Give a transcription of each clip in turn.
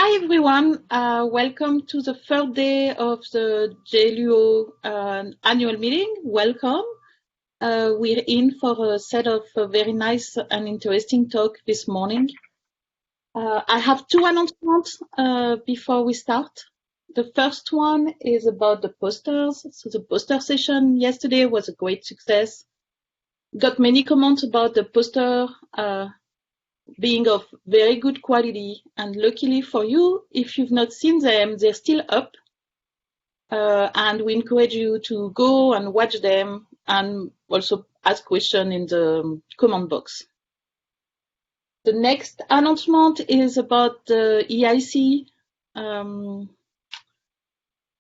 Hi everyone, welcome to the third day of the JLUO annual meeting. Welcome. We're in for a set of very nice and interesting talk this morning. I have two announcements before we start. The first one is about the posters. So the poster session yesterday was a great success. Got many comments about the poster being of very good quality, and luckily for you, if you've not seen them, they're still up, and we encourage you to go and watch them and also ask questions in the comment box. The next announcement is about the EIC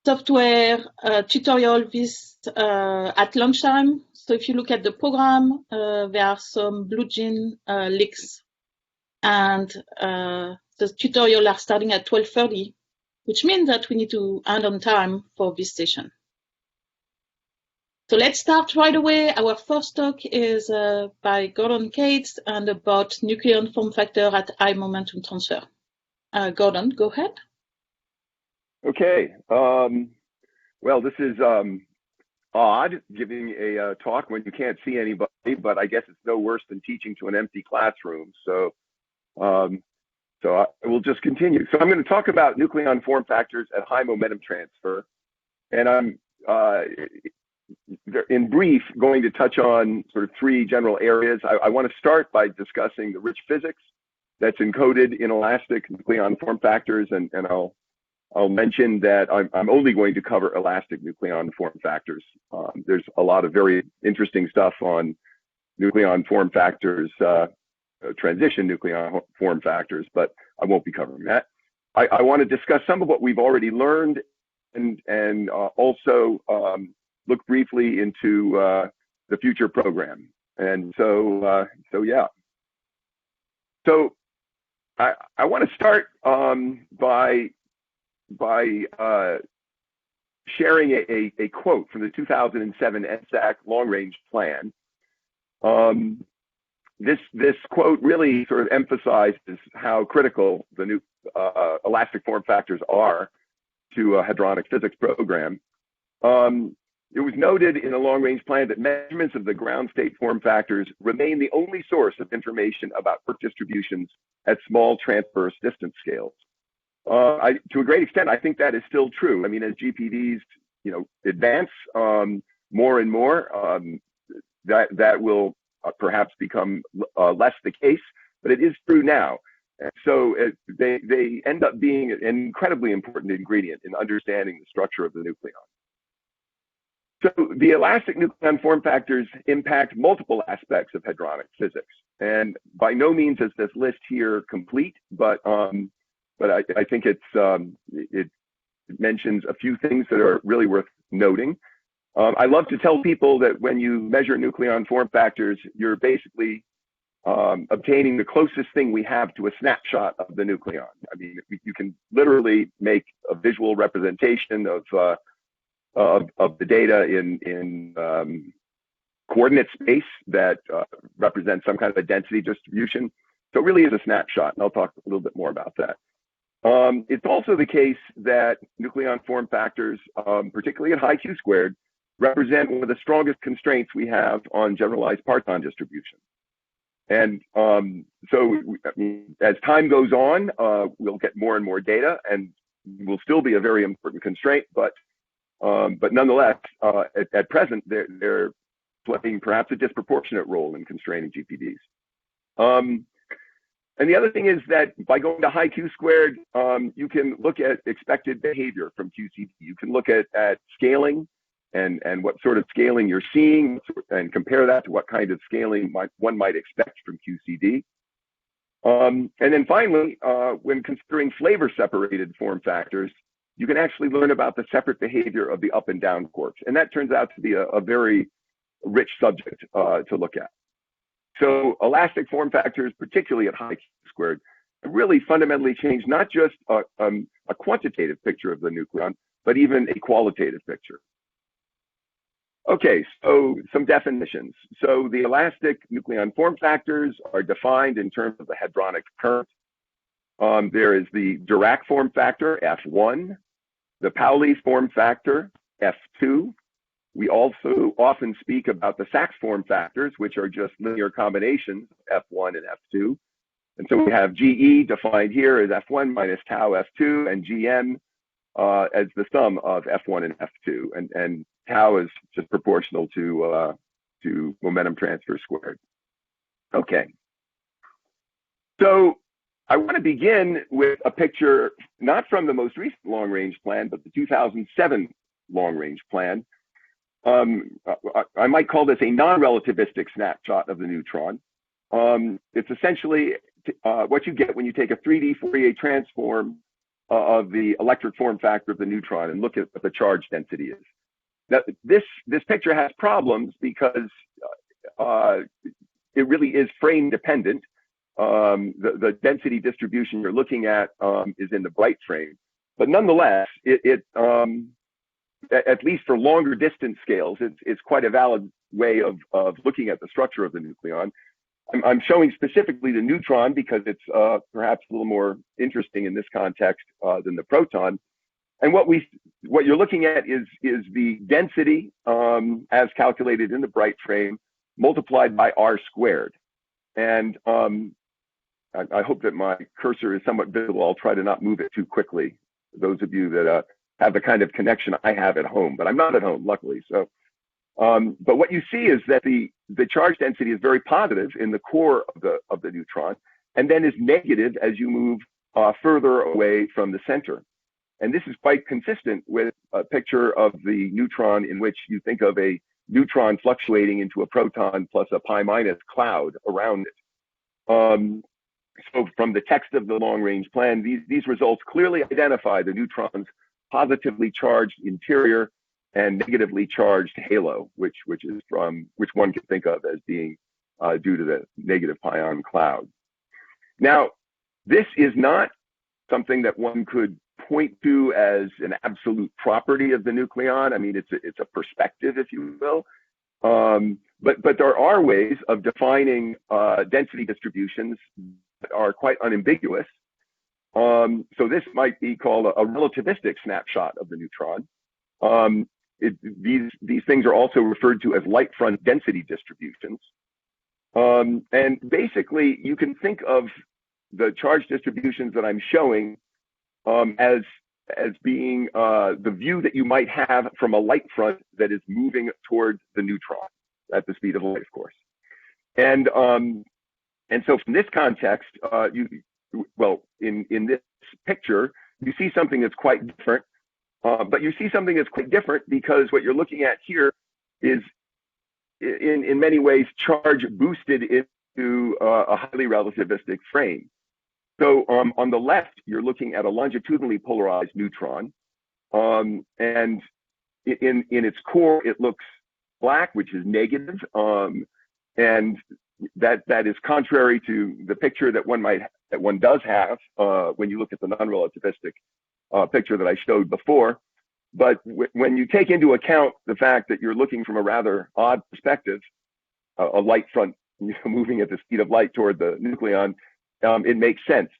software tutorial this at lunchtime. So if you look at the program, there are some Blue Jean links. And the tutorial are starting at 12:30, which means that we need to end on time for this session. So let's start right away. Our first talk is by Gordon Cates and about nucleon form factor at high momentum transfer. Gordon, go ahead. Okay. Well, this is odd, giving a talk when you can't see anybody, but I guess it's no worse than teaching to an empty classroom. So I will just continue. So I'm going to talk about nucleon form factors at high momentum transfer. And I'm, in brief, going to touch on sort of three general areas. I want to start by discussing the rich physics that's encoded in elastic nucleon form factors. And I'll mention that I'm only going to cover elastic nucleon form factors. There's a lot of very interesting stuff on nucleon form factors, transition nucleon form factors, but I won't be covering that. I want to discuss some of what we've already learned and also look briefly into the future program. And so yeah. So I want to start by sharing a quote from the 2007 NSAC long range plan. This quote really sort of emphasizes how critical the new elastic form factors are to a hadronic physics program. It was noted in the long-range plan that measurements of the ground state form factors remain the only source of information about work distributions at small transverse distance scales. To a great extent, I think that is still true. I mean, as GPDs, advance more and more, that will perhaps become less the case, but it is true now. And so they end up being an incredibly important ingredient in understanding the structure of the nucleon. So the elastic nucleon form factors impact multiple aspects of hadronic physics. And by no means is this list here complete, but I think it mentions a few things that are really worth noting. I love to tell people that when you measure nucleon form factors, you're basically obtaining the closest thing we have to a snapshot of the nucleon. I mean, you can literally make a visual representation of the data in coordinate space that represents some kind of a density distribution. So it really is a snapshot, and I'll talk a little bit more about that. It's also the case that nucleon form factors, particularly at high Q squared, represent one of the strongest constraints we have on generalized parton distribution. And so as time goes on, we'll get more and more data, and will still be a very important constraint, but nonetheless, at present, they're playing perhaps a disproportionate role in constraining GPDs. And the other thing is that by going to high Q squared, you can look at expected behavior from QCD. You can look at scaling and what sort of scaling you're seeing, and compare that to what kind of scaling one might expect from QCD. And then finally, when considering flavor separated form factors, you can actually learn about the separate behavior of the up and down quarks. And that turns out to be a very rich subject to look at. So elastic form factors, particularly at high Q squared, really fundamentally change not just a quantitative picture of the nucleon, but even a qualitative picture. Okay, so some definitions. So the elastic nucleon form factors are defined in terms of the hadronic current. There is the Dirac form factor, F1, the Pauli form factor, F2. We also often speak about the Sachs form factors, which are just linear combinations, F1 and F2. And so we have GE defined here as F1 minus tau F2, and GM as the sum of F1 and F2. And tau is just proportional to momentum transfer squared. Okay. So I want to begin with a picture, not from the most recent long-range plan, but the 2007 long-range plan. I might call this a non-relativistic snapshot of the neutron. It's essentially what you get when you take a 3D Fourier transform of the electric form factor of the neutron and look at what the charge density is. Now, this picture has problems because it really is frame dependent. The density distribution you're looking at is in the bright frame, but nonetheless, at least for longer distance scales, it's quite a valid way of looking at the structure of the nucleon. I'm showing specifically the neutron because it's perhaps a little more interesting in this context than the proton. And what you're looking at is the density as calculated in the bright frame multiplied by r squared. And I hope that my cursor is somewhat visible. I'll try to not move it too quickly. Those of you that have the kind of connection I have at home, but I'm not at home, luckily. So, but what you see is that the charge density is very positive in the core of the neutron, and then is negative as you move further away from the center. And this is quite consistent with a picture of the neutron in which you think of a neutron fluctuating into a proton plus a pi minus cloud around it. So from the text of the long-range plan, these results clearly identify the neutron's positively charged interior and negatively charged halo, which one can think of as being due to the negative pion cloud. Now, this is not something that one could point to as an absolute property of the nucleon. I mean, it's a perspective, if you will. But there are ways of defining density distributions that are quite unambiguous. So this might be called a relativistic snapshot of the neutron. These things are also referred to as light front density distributions. And basically, you can think of the charge distributions that I'm showing as being the view that you might have from a light front that is moving towards the neutron at the speed of light, of course. And so from this context, in this picture, you see something that's quite different. But you see something that's quite different because what you're looking at here is, in many ways, charge boosted into a highly relativistic frame. So on the left, you're looking at a longitudinally polarized neutron. And in its core, it looks black, which is negative. And that is contrary to the picture that one does have when you look at the non-relativistic picture that I showed before. But when you take into account the fact that you're looking from a rather odd perspective, a light front moving at the speed of light toward the nucleon, it makes sense.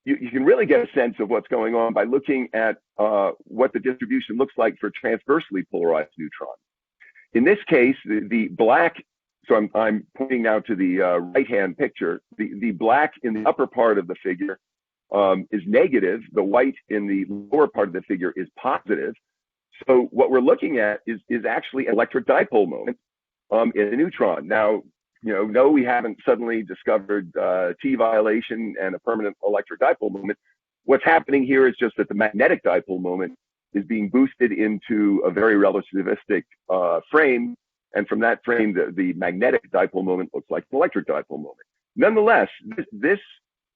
You can really get a sense of what's going on by looking at what the distribution looks like for transversely polarized neutrons. In this case, the black, so I'm pointing now to the right-hand picture, the black in the upper part of the figure is negative. The white in the lower part of the figure is positive. So what we're looking at is actually electric dipole moment in a neutron. Now, no, we haven't suddenly discovered T violation and a permanent electric dipole moment. What's happening here is just that the magnetic dipole moment is being boosted into a very relativistic frame. And from that frame, the magnetic dipole moment looks like an electric dipole moment. Nonetheless,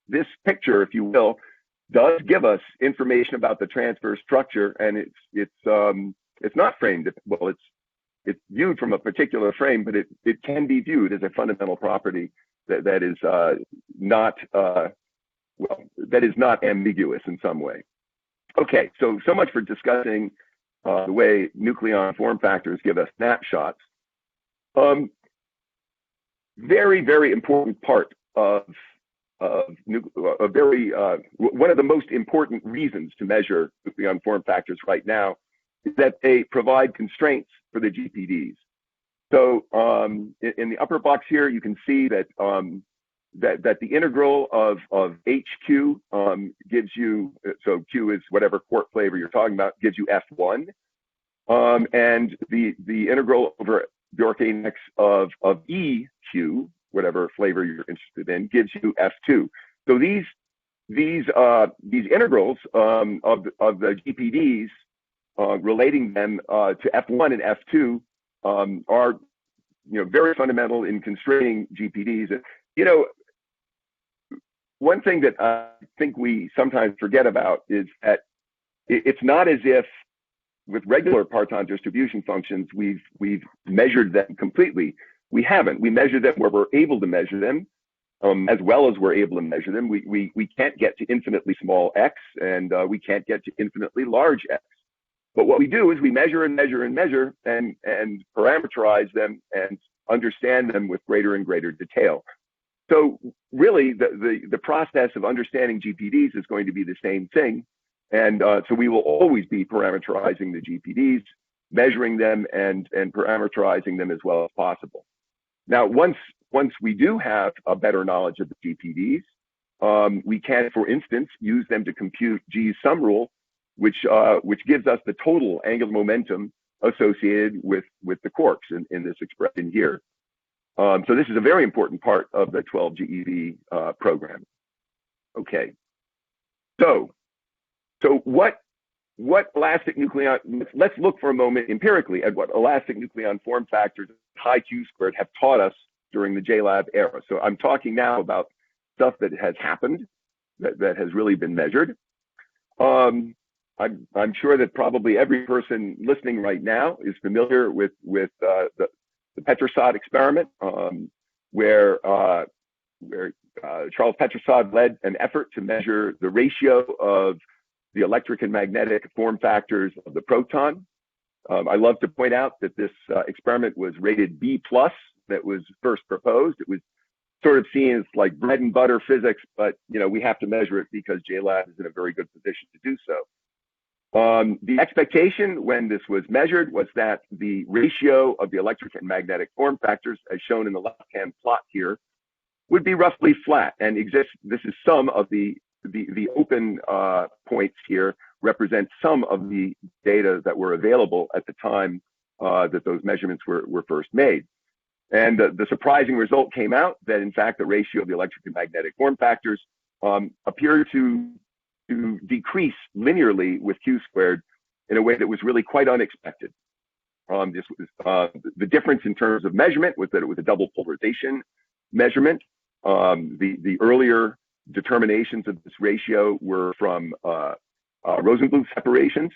this picture, if you will, does give us information about the transverse structure, and it's not framed. Well, it's viewed from a particular frame, but it can be viewed as a fundamental property that is not ambiguous in some way. Okay, so much for discussing the way nucleon form factors give us snapshots. Very, very important part of one of the most important reasons to measure nucleon form factors right now is that they provide constraints for the GPDs. So in the upper box here, you can see that that the integral of HQ gives you, so Q is whatever quark flavor you're talking about, gives you F1, and the integral over Bjork-Anex of EQ, whatever flavor you're interested in, gives you F2. So these integrals of the GPDs, relating them to F1 and F2, are very fundamental in constraining GPDs. One thing that I think we sometimes forget about is that it's not as if with regular parton distribution functions we've measured them completely. We haven't. We measured them where we're able to measure them, as well as we're able to measure them. We can't get to infinitely small x, and we can't get to infinitely large x. But what we do is we measure and measure and measure and parameterize them and understand them with greater and greater detail. So really, the process of understanding GPDs is going to be the same thing. And so we will always be parameterizing the GPDs, measuring them and parameterizing them as well as possible. Now, once we do have a better knowledge of the GPDs, we can, for instance, use them to compute G's sum rule, which gives us the total angular momentum associated with the quarks in this expression here. So this is a very important part of the 12 GeV program. Okay. So what elastic nucleon, let's look for a moment empirically at what elastic nucleon form factors high Q squared have taught us during the JLab era. So I'm talking now about stuff that has happened, that has really been measured. I'm sure that probably every person listening right now is familiar with the Petrosod experiment, where Charles Petrosod led an effort to measure the ratio of the electric and magnetic form factors of the proton. I love to point out that this experiment was rated B+, that was first proposed. It was sort of seen as like bread and butter physics, but we have to measure it because JLab is in a very good position to do so. The expectation when this was measured was that the ratio of the electric and magnetic form factors, as shown in the left-hand plot here, would be roughly flat and exist. This is some of the open points here represent some of the data that were available at the time that those measurements were first made. And the surprising result came out that, in fact, the ratio of the electric and magnetic form factors appeared to decrease linearly with Q squared in a way that was really quite unexpected. This was the difference in terms of measurement was that it was a double polarization measurement. The earlier determinations of this ratio were from Rosenbluth separations.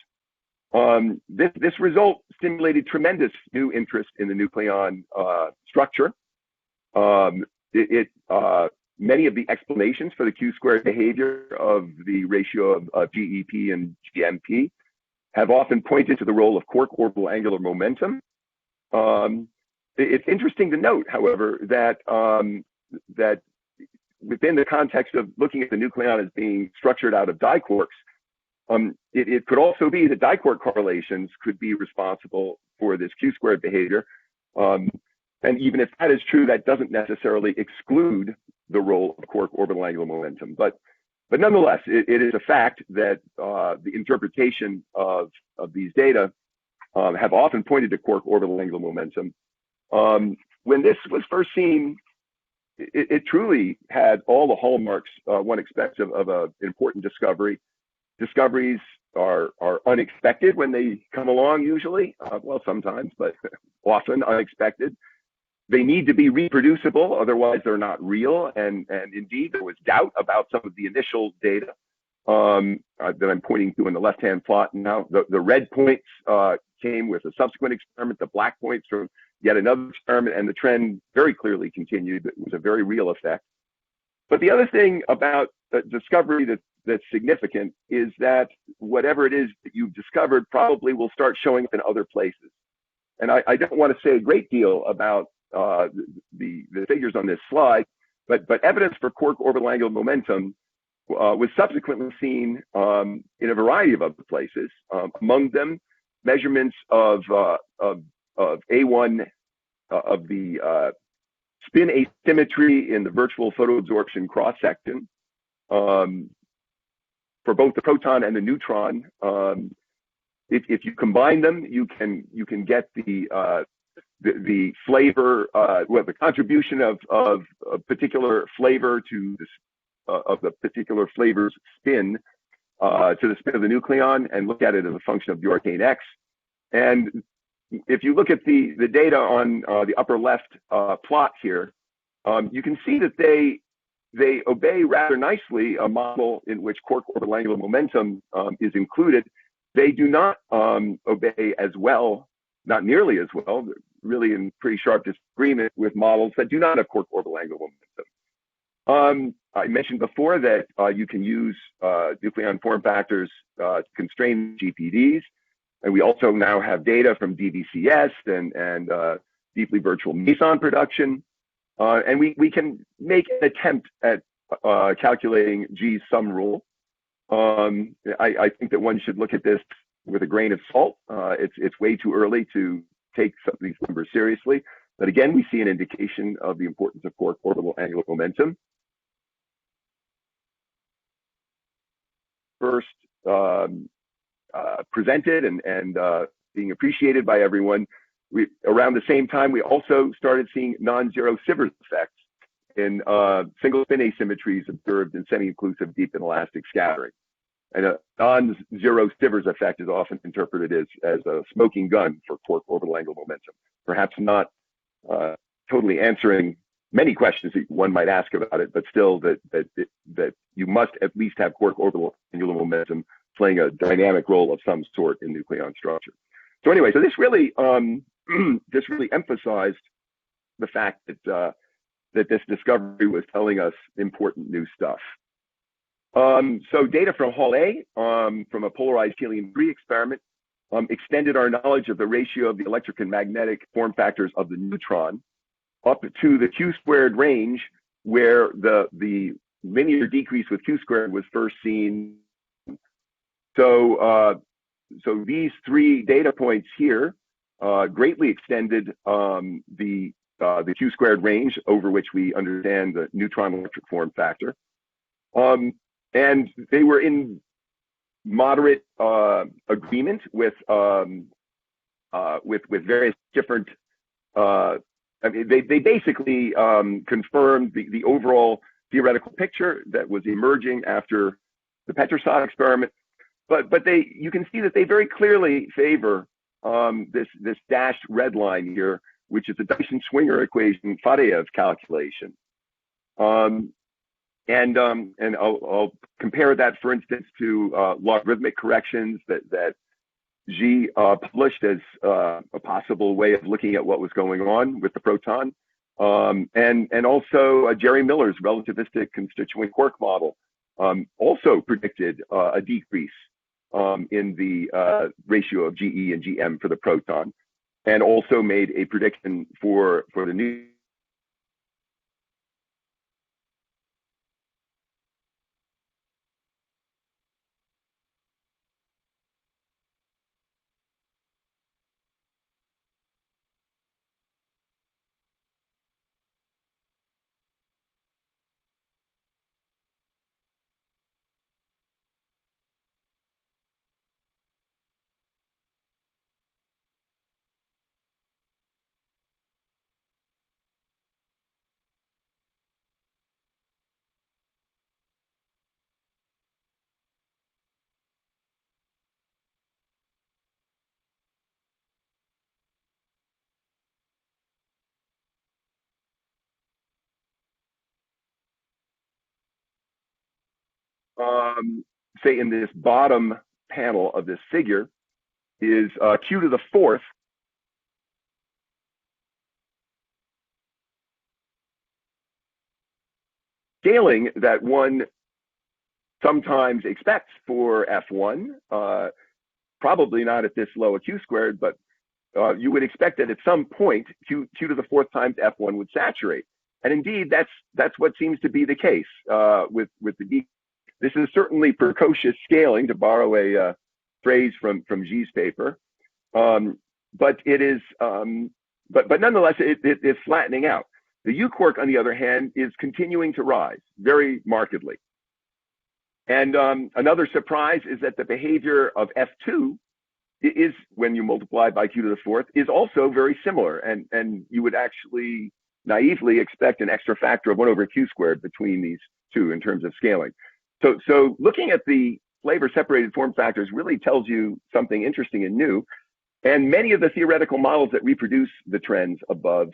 This result stimulated tremendous new interest in the nucleon structure. Many of the explanations for the Q squared behavior of the ratio of GEP and GMP have often pointed to the role of quark orbital angular momentum. It's interesting to note, however, that that within the context of looking at the nucleon as being structured out of diquarks, it could also be that diquark correlations could be responsible for this Q squared behavior. And even if that is true, that doesn't necessarily exclude the role of quark orbital angular momentum. But nonetheless, it is a fact that the interpretation of these data have often pointed to quark orbital angular momentum. When this was first seen, it truly had all the hallmarks one expects of an important discovery. Discoveries are unexpected when they come along usually, well, sometimes, but often unexpected. They need to be reproducible, otherwise they're not real. And indeed, there was doubt about some of the initial data that I'm pointing to in the left-hand plot. Now, the red points came with a subsequent experiment, the black points from yet another experiment, and the trend very clearly continued. It was a very real effect. But the other thing about the discovery that's significant is that whatever it is that you've discovered probably will start showing up in other places. And I don't want to say a great deal about the figures on this slide, but evidence for quark orbital angular momentum was subsequently seen in a variety of other places. Among them, measurements of A1 of the spin asymmetry in the virtual photoabsorption cross section for both the proton and the neutron. If you combine them, you can get the flavor, the contribution of a particular flavor to this, of the particular flavor's spin to the spin of the nucleon, and look at it as a function of the arcane X. And if you look at the data on the upper left plot here, you can see that they obey rather nicely a model in which quark orbital angular momentum is included. They do not obey as well, not nearly as well, really in pretty sharp disagreement with models that do not have quark orbital angular momentum. I mentioned before that you can use nucleon form factors to constrain GPDs, and we also now have data from DVCS and deeply virtual meson production, and we can make an attempt at calculating G's sum rule. I think that one should look at this with a grain of salt. It's way too early to take some of these numbers seriously, but again, we see an indication of the importance of quark orbital angular momentum. First presented and being appreciated by everyone. Around the same time, we also started seeing non-zero Sivers effects in single spin asymmetries observed in semi-inclusive deep inelastic scattering. And a non-zero Sivers effect is often interpreted as a smoking gun for quark orbital angular momentum, perhaps not totally answering many questions that one might ask about it, but still that you must at least have quark orbital angular momentum playing a dynamic role of some sort in nucleon structure. So anyway, so this really emphasized the fact that that this discovery was telling us important new stuff. So data from Hall A from a polarized helium-3 experiment extended our knowledge of the ratio of the electric and magnetic form factors of the neutron up to the Q² range, where the linear decrease with Q² was first seen. So these three data points here greatly extended the Q² range over which we understand the neutron electric form factor. And they were in moderate agreement with various different. I mean, they basically confirmed the overall theoretical picture that was emerging after the Petrosod experiment. But you can see that they very clearly favor this dashed red line here, which is the Dyson-Swinger equation Fadeev calculation. And I'll compare that, for instance, to logarithmic corrections that G published as a possible way of looking at what was going on with the proton, and also Jerry Miller's relativistic constituent quark model also predicted a decrease in the ratio of GE and GM for the proton, and also made a prediction for the new. Say in this bottom panel of this figure is Q to the fourth scaling that one sometimes expects for F1, probably not at this low a Q², but you would expect that at some point Q to the fourth times F1 would saturate. And indeed, that's what seems to be the case with the. This is certainly precocious scaling, to borrow a phrase from G's paper, but it is, but nonetheless, it is flattening out. The U quark, on the other hand, is continuing to rise very markedly. And another surprise is that the behavior of F2 is, when you multiply by q to the fourth, is also very similar. And you would actually naively expect an extra factor of 1 over q squared between these two in terms of scaling. So looking at the flavor separated form factors really tells you something interesting and new. And many of the theoretical models that reproduce the trends above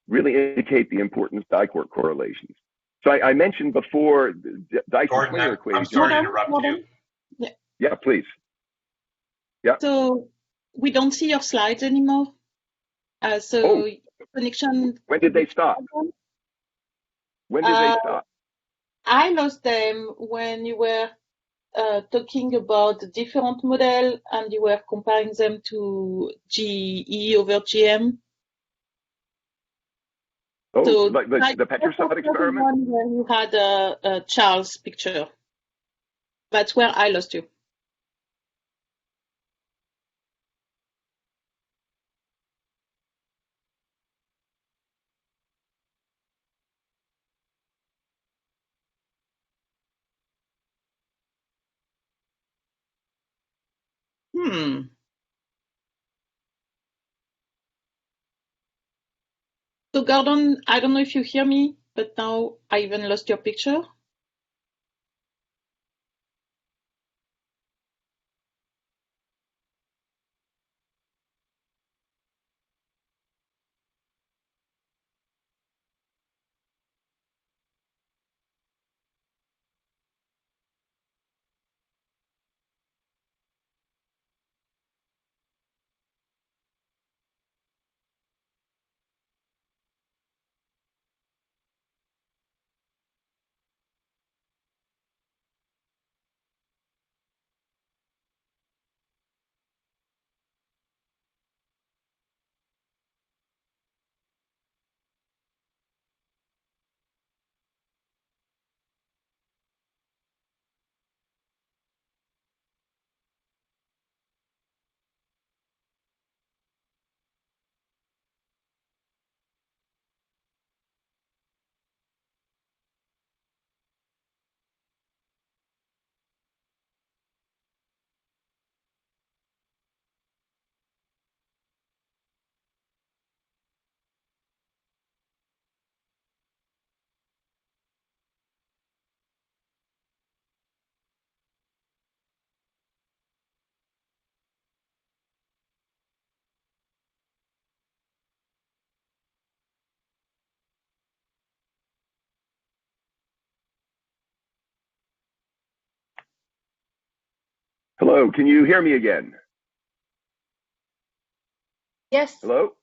really indicate the importance of diquark correlations. So I mentioned before the Dyson-Swinger equation. I'm sorry to interrupt you. Yeah, please. Yeah. So we don't see your slides anymore. Connection. When did they stop? When did they stop? I lost them when you were talking about the different model and you were comparing them to GE over GM. Oh, so like the Petrosov experiment? Where you had a Charles picture. That's where I lost you. So Gordon, I don't know if you hear me, but now I even lost your picture. Hello, can you hear me again? Yes. Hello?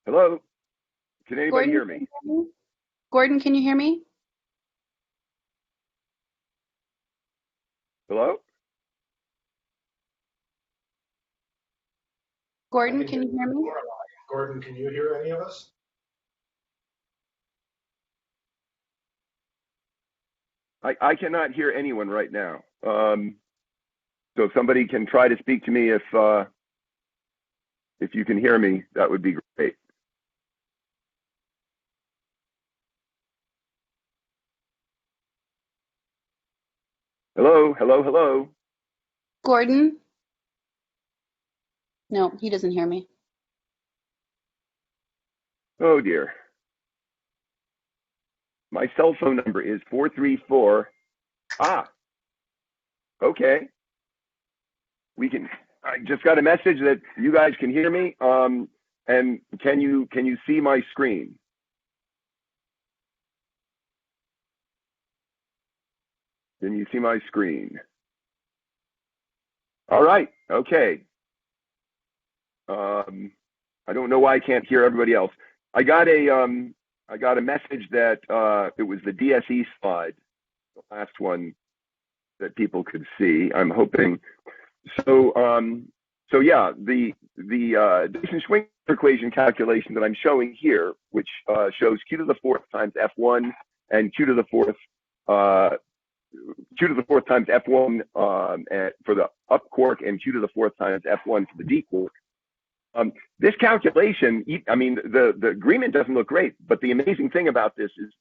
Hello? Can anybody hear me? Gordon, can you hear me? Hello? Gordon, can you hear me? Gordon, can you hear any of us? I cannot hear anyone right now. So if somebody can try to speak to me if you can hear me, that would be great. Hello, hello, hello. Gordon? No, he doesn't hear me. Oh dear. My cell phone number is 434. Okay. I just got a message that you guys can hear me. And can you see my screen? Can you see my screen? All right. Okay. I don't know why I can't hear everybody else. I got a message that it was the DSE slide, the last one that people could see. I'm hoping. So So yeah, the Dyson Schwinger equation calculation that I'm showing here, which shows q to the fourth times f1 and q to the fourth times f1 for the up quark and q to the fourth times f1 for the d quark. This calculation, I mean, the agreement doesn't look great, but the amazing thing about this is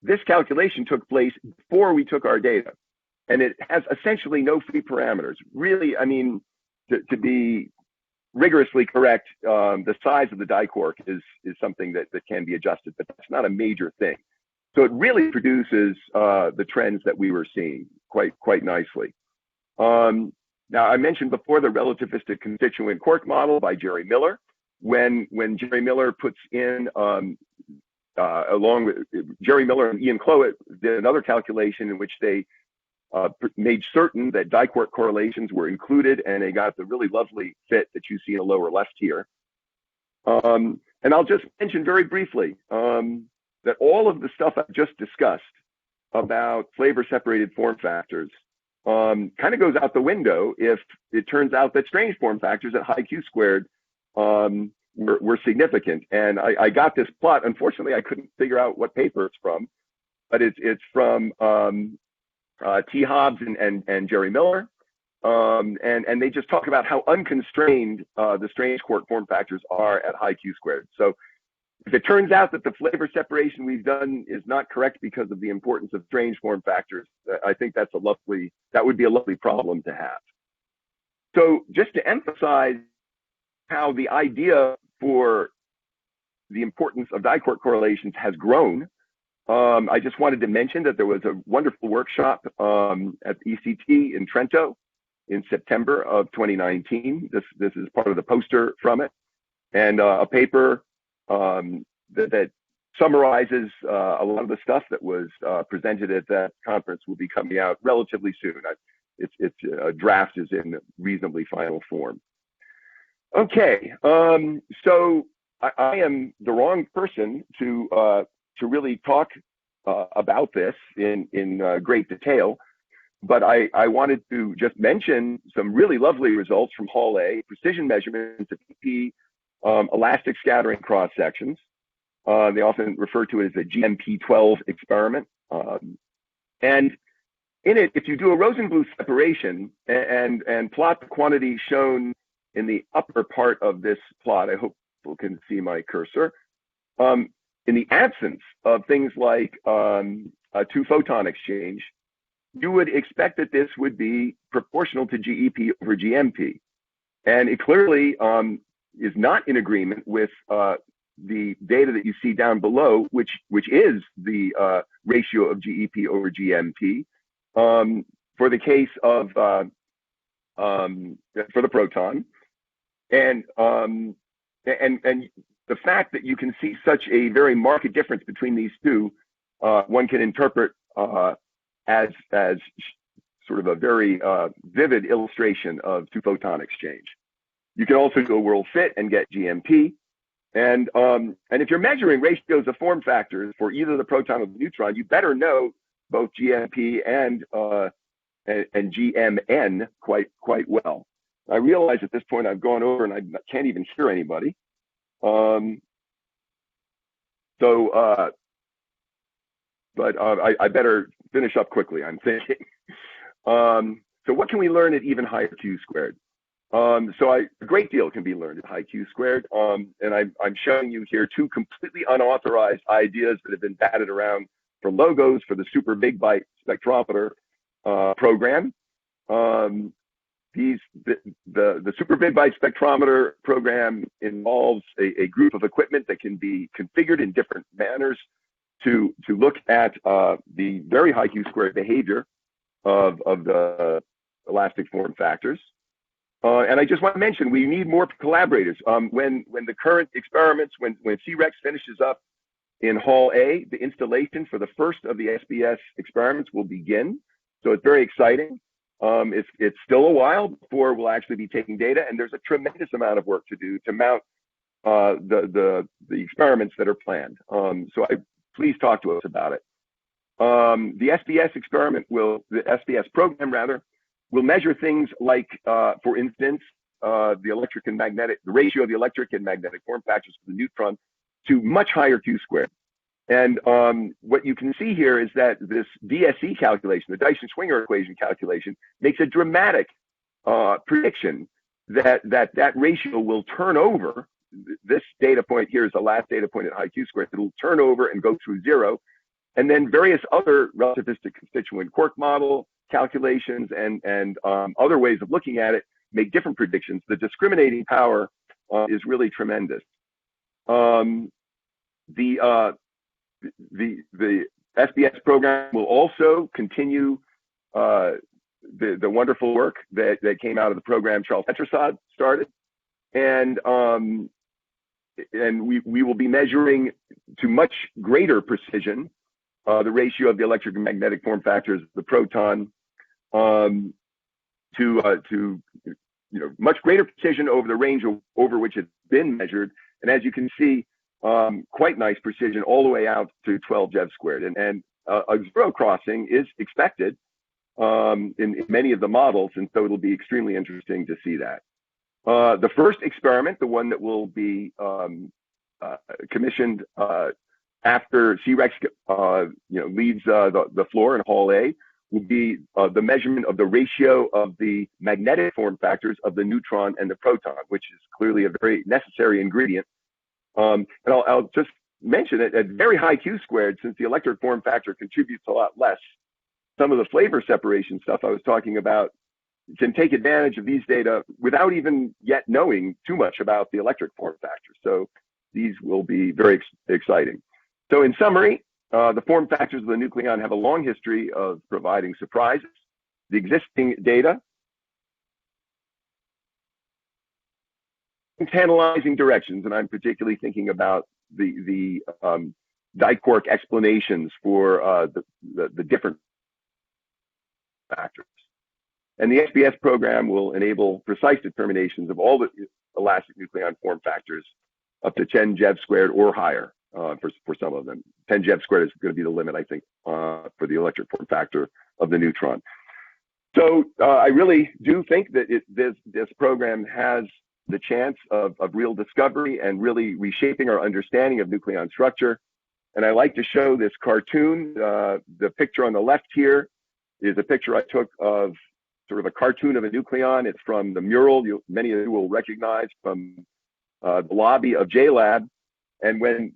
this calculation took place before we took our data, and it has essentially no free parameters. Really, I mean, to be rigorously correct, the size of the diquark is something that can be adjusted, but that's not a major thing. So it really produces the trends that we were seeing quite nicely. Now, I mentioned before the relativistic constituent quark model by Jerry Miller. When Jerry Miller puts in, along with Jerry Miller and Ian Cloet did another calculation in which they made certain that diquark correlations were included, and they got the really lovely fit that you see in the lower left here. And I'll just mention very briefly that all of the stuff I just discussed about flavor separated form factors kind of goes out the window if it turns out that strange form factors at high Q squared were significant. And I got this plot. Unfortunately, I couldn't figure out what paper it's from, but it's from T. Hobbs and Jerry Miller. And they just talk about how unconstrained the strange quark form factors are at high Q squared. So if it turns out that the flavor separation we've done is not correct because of the importance of strange form factors, I think that would be a lovely problem to have. So just to emphasize how the idea for the importance of diquark correlations has grown, I just wanted to mention that there was a wonderful workshop at ECT in Trento in September of 2019. This is part of the poster from it, and a paper that summarizes a lot of the stuff that was presented at that conference will be coming out relatively soon. Its draft is in reasonably final form. Okay, so I am the wrong person to really talk about this in great detail, but I wanted to just mention some really lovely results from Hall A, precision measurements of EP elastic scattering cross sections. They often refer to it as a GMP12 experiment. And in it, if you do a Rosenbluth separation and plot the quantity shown in the upper part of this plot, I hope people can see my cursor, in the absence of things like a two-photon exchange, you would expect that this would be proportional to GEP over GMP. And it clearly is not in agreement with the data that you see down below, which is the ratio of GEP over GMP for the case of for the proton, and the fact that you can see such a very marked difference between these two, one can interpret as sort of a very vivid illustration of two-photon exchange. You can also go world fit and get GMP. And if you're measuring ratios of form factors for either the proton or the neutron, you better know both GMP and GMN quite well. I realize at this point I've gone over and I can't even hear anybody. But I better finish up quickly, I'm thinking. So what can we learn at even higher Q squared? So a great deal can be learned at high Q squared. And I'm showing you here two completely unauthorized ideas that have been batted around for logos for the super big byte spectrometer program. The super big byte spectrometer program involves a group of equipment that can be configured in different manners to look at the very high Q squared behavior of the elastic form factors. And I just want to mention, we need more collaborators. When the current experiments, when C-REX finishes up in Hall A, the installation for the first of the SBS experiments will begin. So it's very exciting. It's still a while before we'll actually be taking data, and there's a tremendous amount of work to do to mount the experiments that are planned. So please talk to us about it. The SBS experiment the SBS program rather, will measure things like, for instance, the ratio of the electric and magnetic form factors for the neutron to much higher Q squared. And what you can see here is that this DSE calculation, the Dyson-Schwinger equation calculation, makes a dramatic prediction that ratio will turn over. This data point here is the last data point at high Q squared. It'll turn over and go through zero. And then various other relativistic constituent quark model calculations and other ways of looking at it make different predictions. The discriminating power is really tremendous. The SBS program will also continue the wonderful work that came out of the program Charles Tetrasad started, and we will be measuring to much greater precision the ratio of the electric and magnetic form factors of the proton to much greater precision over the range over which it's been measured, and as you can see, quite nice precision all the way out to 12 Jev squared, and a zero crossing is expected in many of the models, and so it'll be extremely interesting to see that. The first experiment, the one that will be commissioned after C-Rex leaves the floor in Hall A, will be the measurement of the ratio of the magnetic form factors of the neutron and the proton, which is clearly a very necessary ingredient. And I'll just mention it at very high Q squared, since the electric form factor contributes a lot less. Some of the flavor separation stuff I was talking about can take advantage of these data without even yet knowing too much about the electric form factor. So these will be very exciting. So in summary, the form factors of the nucleon have a long history of providing surprises. The existing data tantalizing directions, and I'm particularly thinking about the diquark explanations for the different factors. And the SBS program will enable precise determinations of all the elastic nucleon form factors up to 10 Jev squared or higher for some of them. 10 Jev squared is going to be the limit, I think, for the electric form factor of the neutron. So I really do think that this program has the chance of real discovery and really reshaping our understanding of nucleon structure. And I like to show this cartoon. The picture on the left here is a picture I took of sort of a cartoon of a nucleon. It's from the mural many of you will recognize from the lobby of JLab. And when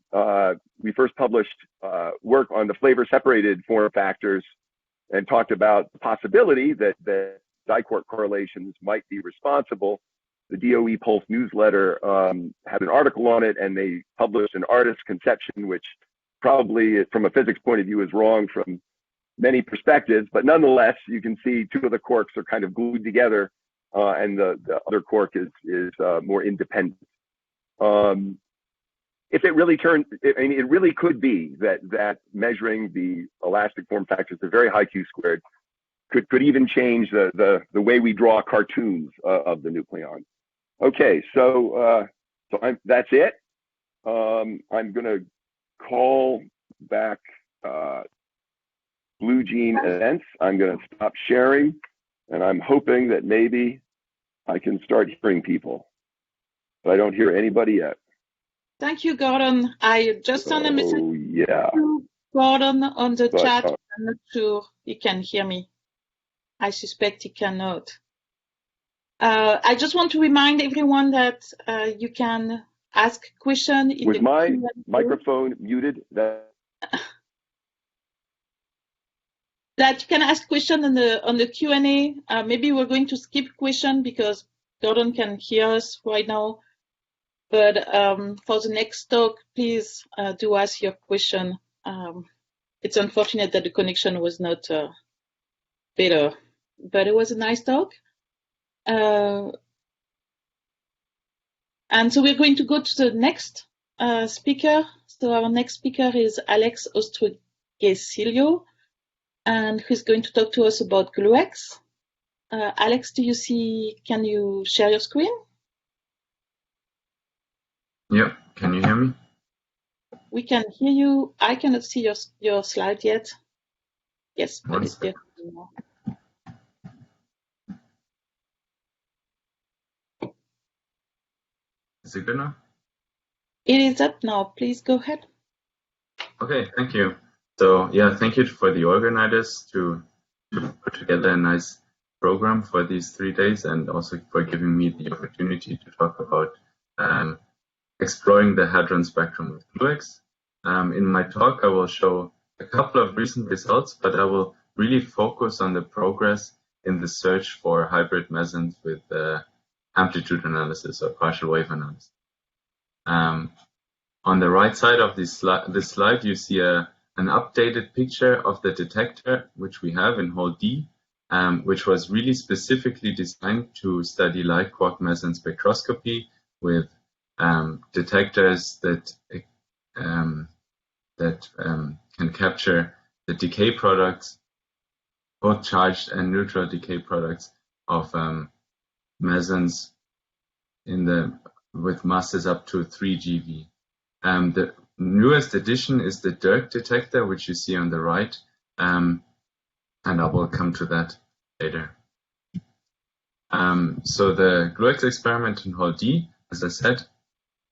we first published work on the flavor separated form factors and talked about the possibility that diquark correlations might be responsible, the DOE Pulse newsletter had an article on it, and they published an artist's conception, which probably from a physics point of view is wrong from many perspectives, but nonetheless, you can see two of the quarks are kind of glued together, and the other quark is more independent. If it really it really could be that measuring the elastic form factors to very high Q squared could even change the way we draw cartoons of the nucleon. Okay, so that's it. I'm going to call back Blue Gene Events. I'm going to stop sharing, and I'm hoping that maybe I can start hearing people, but I don't hear anybody yet. Thank you, Gordon. I just sent a message to Gordon on the chat. I'm not sure he can hear me. I suspect he cannot. I just want to remind everyone that you can ask questions. Was my microphone muted? That you can ask questions on the Q&A. Maybe we're going to skip question because Gordon can hear us right now. But for the next talk, please do ask your question. It's unfortunate that the connection was not better, but it was a nice talk. And so we're going to go to the next speaker. So our next speaker is Alex Ostrogesilio, and who's going to talk to us about GlueX. Alex, can you share your screen? Yep, can you hear me? We can hear you. I cannot see your slide yet. Yes, but it's there. Is it good now? It is up now. Please go ahead. Okay, thank you. So yeah, thank you for the organizers to put together a nice program for these 3 days, and also for giving me the opportunity to talk about exploring the Hadron Spectrum with GlueX. In my talk, I will show a couple of recent results, but I will really focus on the progress in the search for hybrid mesons with amplitude analysis or partial wave analysis. On the right side of this slide, you see an updated picture of the detector, which we have in hole D, which was really specifically designed to study light quark meson spectroscopy with detectors that can capture the decay products, both charged and neutral decay products of mesons with masses up to 3 GeV. The newest addition is the Dirk detector, which you see on the right, and I will come to that later. So the GlueX experiment in hole D, as I said,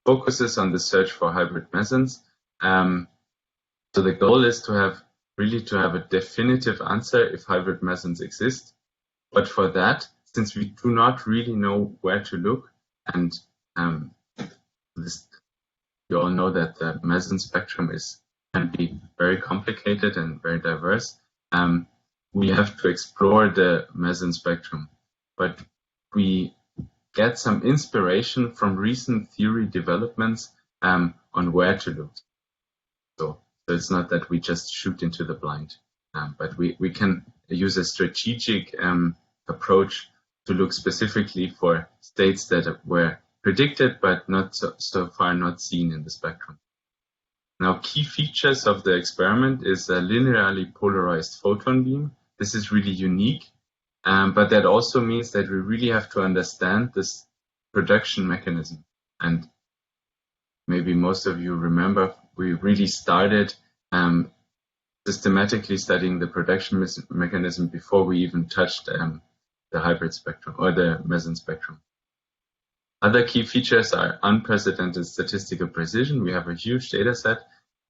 focuses on the search for hybrid mesons. So the goal is to have a definitive answer if hybrid mesons exist. But for that, since we do not really know where to look, and you all know that the meson spectrum can be very complicated and very diverse, we have to explore the meson spectrum. But we get some inspiration from recent theory developments on where to look. So it's not that we just shoot into the blind, but we can use a strategic approach to look specifically for states that were predicted but not so far not seen in the spectrum. Now, key features of the experiment is a linearly polarized photon beam. This is really unique, but that also means that we really have to understand this production mechanism. And maybe most of you remember we really started systematically studying the production mechanism before we even touched the hybrid spectrum or the meson spectrum. Other key features are unprecedented statistical precision. We have a huge data set,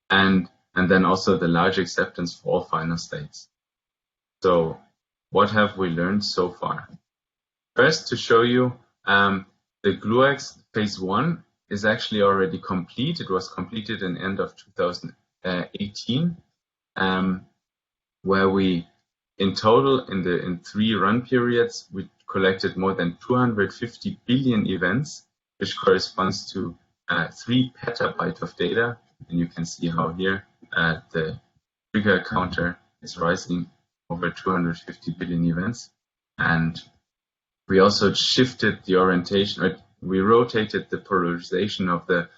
and then also the large acceptance for all final states. So what have we learned so far? First, to show you, the GlueX phase 1 is actually already complete. It was completed in end of 2018, where we, in total, in 3 run periods, we collected more than 250 billion events, which corresponds to 3 petabytes of data. And you can see how here the trigger counter is rising over 250 billion events. And we also shifted the orientation, or we rotated the polarization of the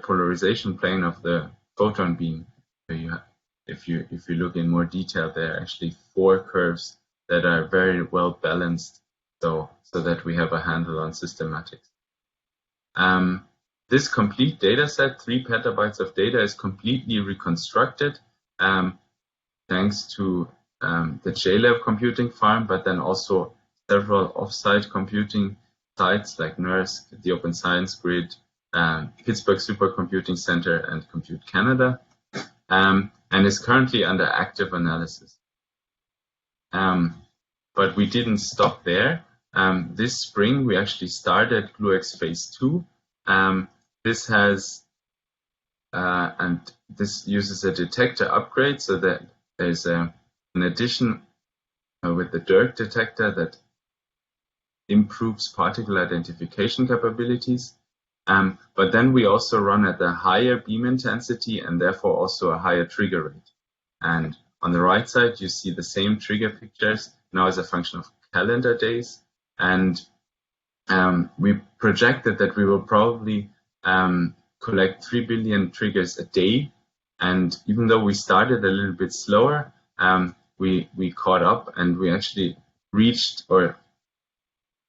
polarization plane of the photon beam. So if you look in more detail, there are actually 4 curves that are very well balanced, so that we have a handle on systematics. This complete data set, 3 petabytes of data, is completely reconstructed thanks to the JLUO computing farm, but then also several offsite computing sites like NERSC, the Open Science Grid, Pittsburgh Supercomputing Center, and Compute Canada, and is currently under active analysis. But we didn't stop there. This spring, we actually started GlueX phase 2. This has, and this uses a detector upgrade, so that there's an addition with the Dirk detector that improves particle identification capabilities. But then we also run at a higher beam intensity and therefore also a higher trigger rate. And on the right side, you see the same trigger pictures now as a function of calendar days. And we projected that we will probably collect 3 billion triggers a day. And even though we started a little bit slower, we caught up and we actually reached, or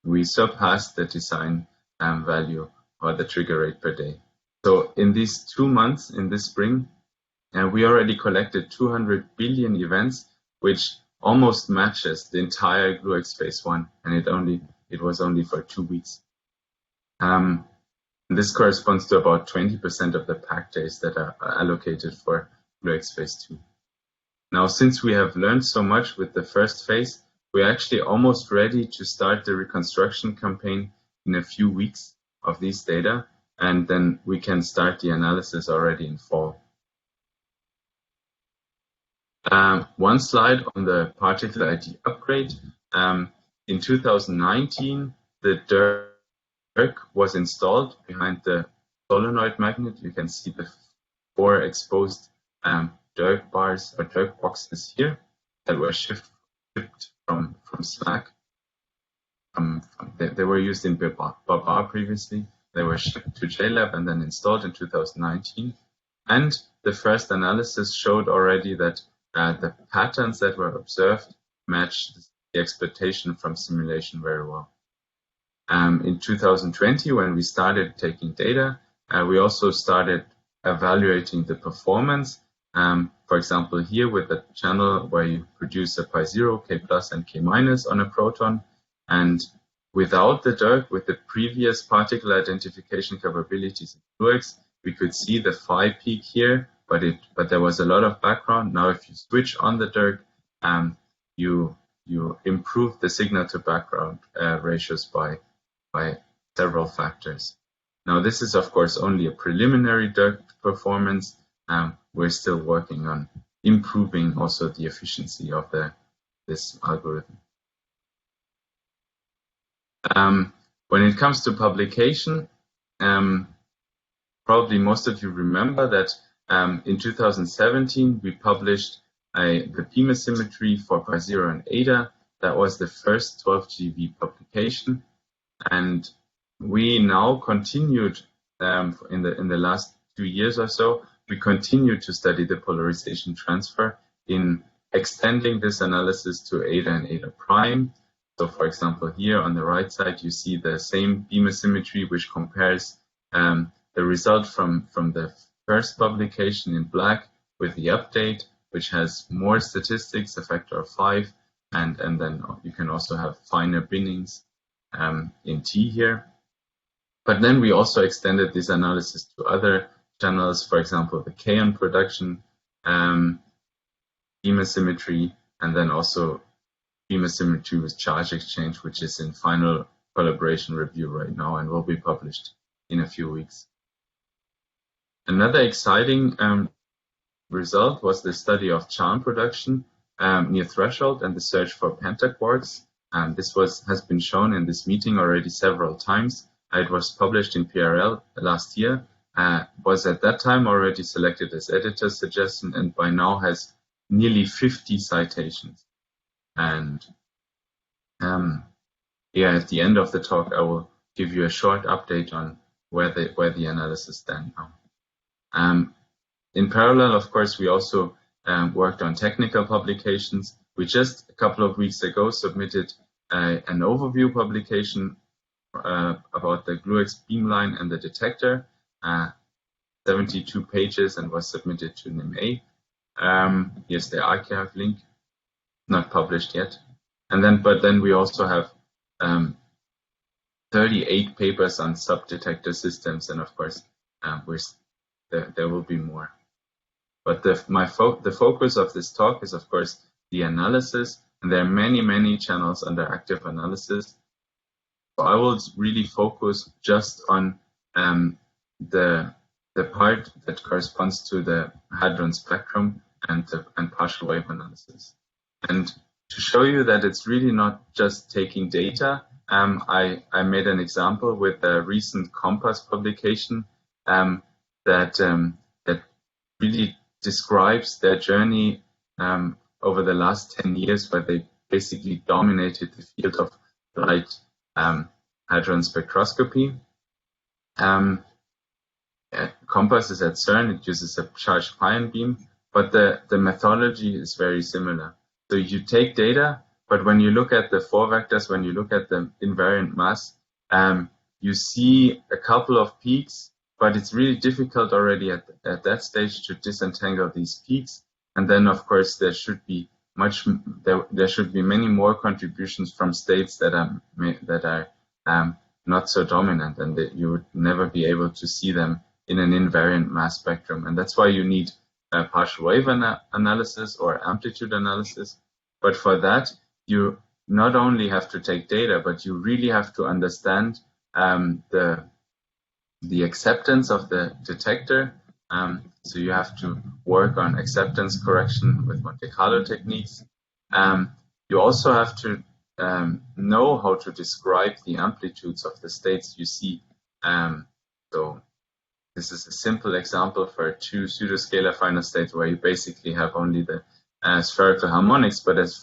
we surpassed the design value or the trigger rate per day. So in these 2 months, in this spring, we already collected 200 billion events, which almost matches the entire GlueX phase 1, and it was only for 2 weeks. This corresponds to about 20% of the pack days that are allocated for GlueX phase 2. Now, since we have learned so much with the first phase, we're actually almost ready to start the reconstruction campaign in a few weeks of these data, and then we can start the analysis already in fall. One slide on the particle ID upgrade. In 2019, the DIRC was installed behind the solenoid magnet. You can see the 4 exposed DIRC bars or DIRC boxes here that were shipped from SLAC. They were used in BABA previously. They were shipped to JLab and then installed in 2019. And the first analysis showed already that the patterns that were observed matched the expectation from simulation very well. In 2020, when we started taking data, we also started evaluating the performance. For example, here with the channel where you produce a pi0, k plus, and k minus on a proton. And without the DIRC, with the previous particle identification capabilities in GlueX, we could see the phi peak here, but there was a lot of background. Now, if you switch on the DIRC, you improve the signal to background ratios by several factors. Now, this is of course only a preliminary DIRC performance. We're still working on improving also the efficiency of this algorithm. When it comes to publication, probably most of you remember that in 2017 we published the beam asymmetry for pi0 and eta. That was the first 12 GeV publication, and we now continued in the last 2 years or so. We continue to study the polarization transfer in extending this analysis to eta and eta prime. So, for example, here on the right side, you see the same beam asymmetry, which compares the result from the first publication in black with the update, which has more statistics, a factor of 5, and then you can also have finer binnings in T here. But then we also extended this analysis to other channels, for example, the kaon production, beam asymmetry, and then also beam asymmetry with charge exchange, which is in final collaboration review right now and will be published in a few weeks. Another exciting result was the study of charm production near threshold and the search for pentaquarks. This has been shown in this meeting already several times. It was published in PRL last year, was at that time already selected as editor's suggestion, and by now has nearly 50 citations. And at the end of the talk, I will give you a short update on where the analysis stand now. In parallel, of course, we also worked on technical publications. We just a couple of weeks ago submitted an overview publication about the GlueX beamline and the detector, 72 pages, and was submitted to NIM-A. Here's the archive link, not published yet. But then we also have 38 papers on subdetector systems, and of course, there will be more. But the focus of this talk is, of course, the analysis, and there are many channels under active analysis. So I will really focus just on the part that corresponds to the Hadron Spectrum and partial wave analysis. And to show you that it's really not just taking data, I made an example with a recent COMPASS publication that really describes their journey over the last 10 years, where they basically dominated the field of light hadron spectroscopy. COMPASS is at CERN. It uses a charged pion beam, but the methodology is very similar. So you take data, but when you look at the 4 vectors, when you look at the invariant mass, you see a couple of peaks, but it's really difficult already at that stage to disentangle these peaks. And then, of course, there should be many more contributions from states that are not so dominant, and that you would never be able to see them in an invariant mass spectrum. And that's why you need partial wave analysis or amplitude analysis. But for that, you not only have to take data, but you really have to understand the acceptance of the detector. So you have to work on acceptance correction with Monte Carlo techniques. You also have to know how to describe the amplitudes of the states you see. So this is a simple example for two pseudoscalar final states where you basically have only the spherical harmonics, but as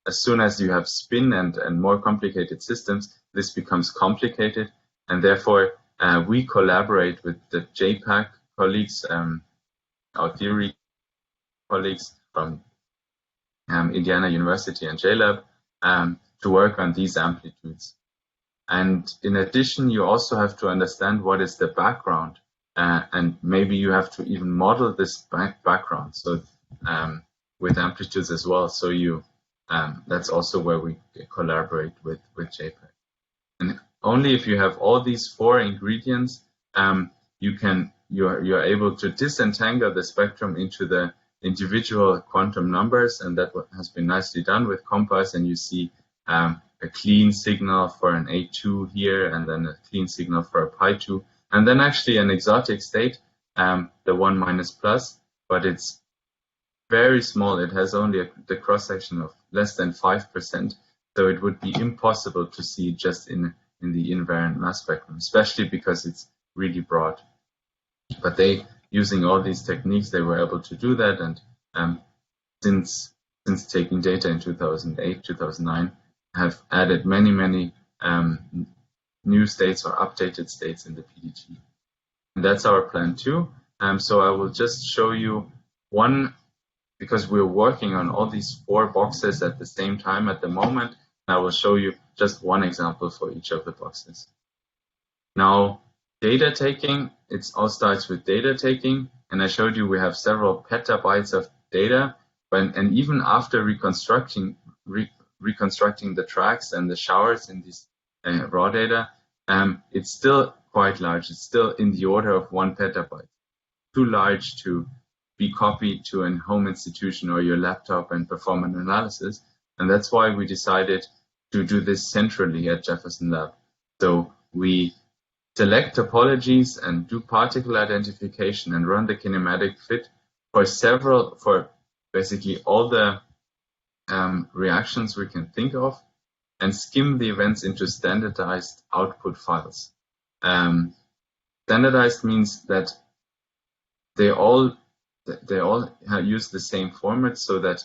soon as you have spin and more complicated systems, this becomes complicated, and therefore we collaborate with the JPAC colleagues, our theory colleagues from Indiana University and JLab, to work on these amplitudes. And in addition, you also have to understand what is the background, and maybe you have to even model this background. So with amplitudes as well. So you that's also where we collaborate with JPAC. And only if you have all these four ingredients, you're able to disentangle the spectrum into the individual quantum numbers, and that has been nicely done with COMPAS. And you see a clean signal for an A2 here, and then a clean signal for a pi2, and then actually an exotic state, the 1 minus plus, but it's very small. It has only the cross-section of less than 5%, so it would be impossible to see just in the invariant mass spectrum, especially because it's really broad. But using all these techniques, they were able to do that, and since taking data in 2008, 2009, have added many new states or updated states in the PDG. And that's our plan too. So I will just show you one, because we're working on all these four boxes at the same time at the moment. I will show you just one example for each of the boxes. Now, data taking, it all starts with data taking, and I showed you we have several petabytes of data, and even after reconstructing the tracks and the showers in these raw data, it's still quite large. It's still in the order of 1 petabyte, too large to be copied to a home institution or your laptop and perform an analysis. And that's why we decided to do this centrally at Jefferson Lab. So we select topologies and do particle identification and run the kinematic fit for basically all the reactions we can think of, and skim the events into standardized output files. Standardized means that they all use the same format, so that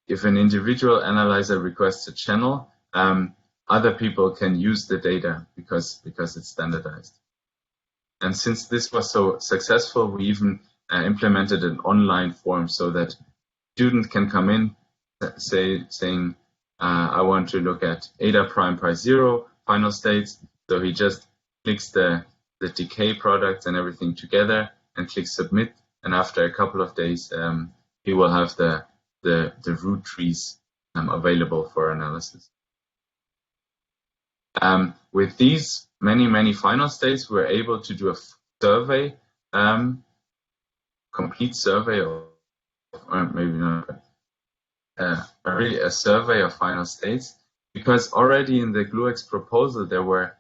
if an individual analyzer requests a channel, other people can use the data because it's standardized. And since this was so successful, we even implemented an online form so that student can come in, saying, I want to look at eta prime pi 0 final states. So he just clicks the decay products and everything together and clicks submit. And after a couple of days, he will have the root trees available for analysis. With these many final states, we're able to do a survey, complete survey or maybe not, really a survey of final states, because already in the GlueX proposal there was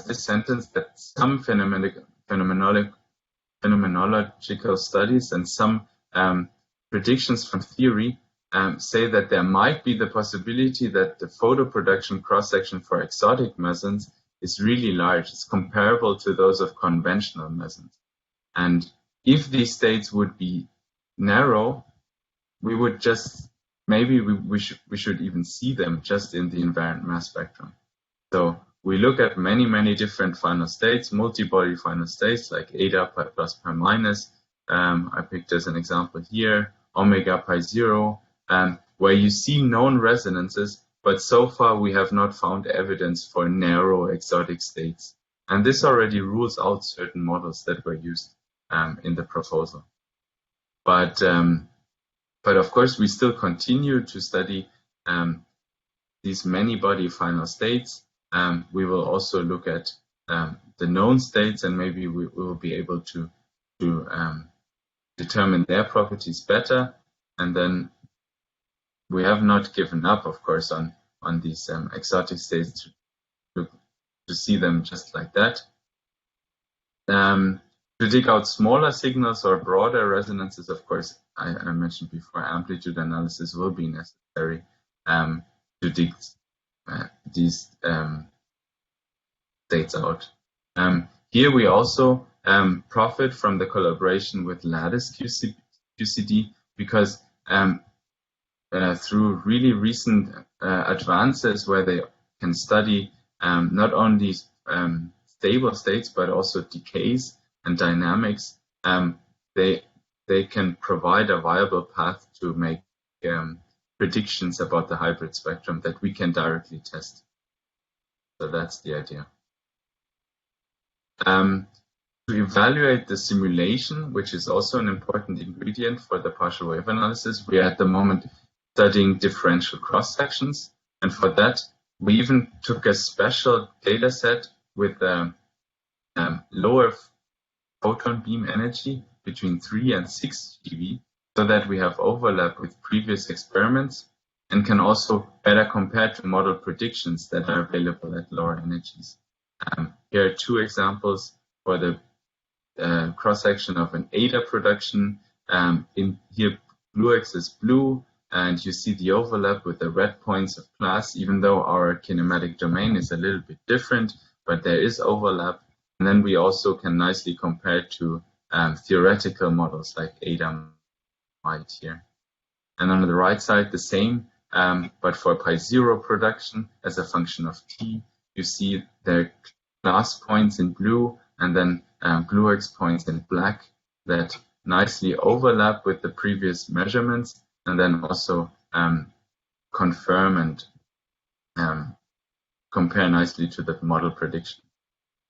this sentence that some phenomenological studies and some predictions from theory say that there might be the possibility that the photo production cross-section for exotic mesons is really large. It's comparable to those of conventional mesons. And if these states would be narrow, we would just, maybe we should even see them just in the invariant mass spectrum. So we look at many different final states, multi-body final states like eta pi plus pi minus. I picked as an example here, omega pi 0, where you see known resonances, but so far we have not found evidence for narrow exotic states. And this already rules out certain models that were used in the proposal. But of course, we still continue to study these many-body final states. We will also look at the known states, and maybe we will be able to determine their properties better. And then we have not given up, of course, on these exotic states to see them just like that. To dig out smaller signals or broader resonances, of course, I mentioned before, amplitude analysis will be necessary to dig these states out. Here we also profit from the collaboration with Lattice QCD, because through really recent advances where they can study not only stable states but also decays and dynamics, they can provide a viable path to make predictions about the hybrid spectrum that we can directly test. So that's the idea. To evaluate the simulation, which is also an important ingredient for the partial wave analysis, we are at the moment studying differential cross sections, and for that we even took a special data set with lower photon beam energy between 3 and 6 GeV, so that we have overlap with previous experiments and can also better compare to model predictions that are available at lower energies. Here are two examples for the cross-section of an ADA production. In here, GlueX is blue, and you see the overlap with the red points of class, even though our kinematic domain is a little bit different, but there is overlap. And then we also can nicely compare to theoretical models like ADA might here. And on the right side, the same, but for pi0 production as a function of t, you see the class points in blue and then GlueX points in black that nicely overlap with the previous measurements, and then also confirm and compare nicely to the model prediction.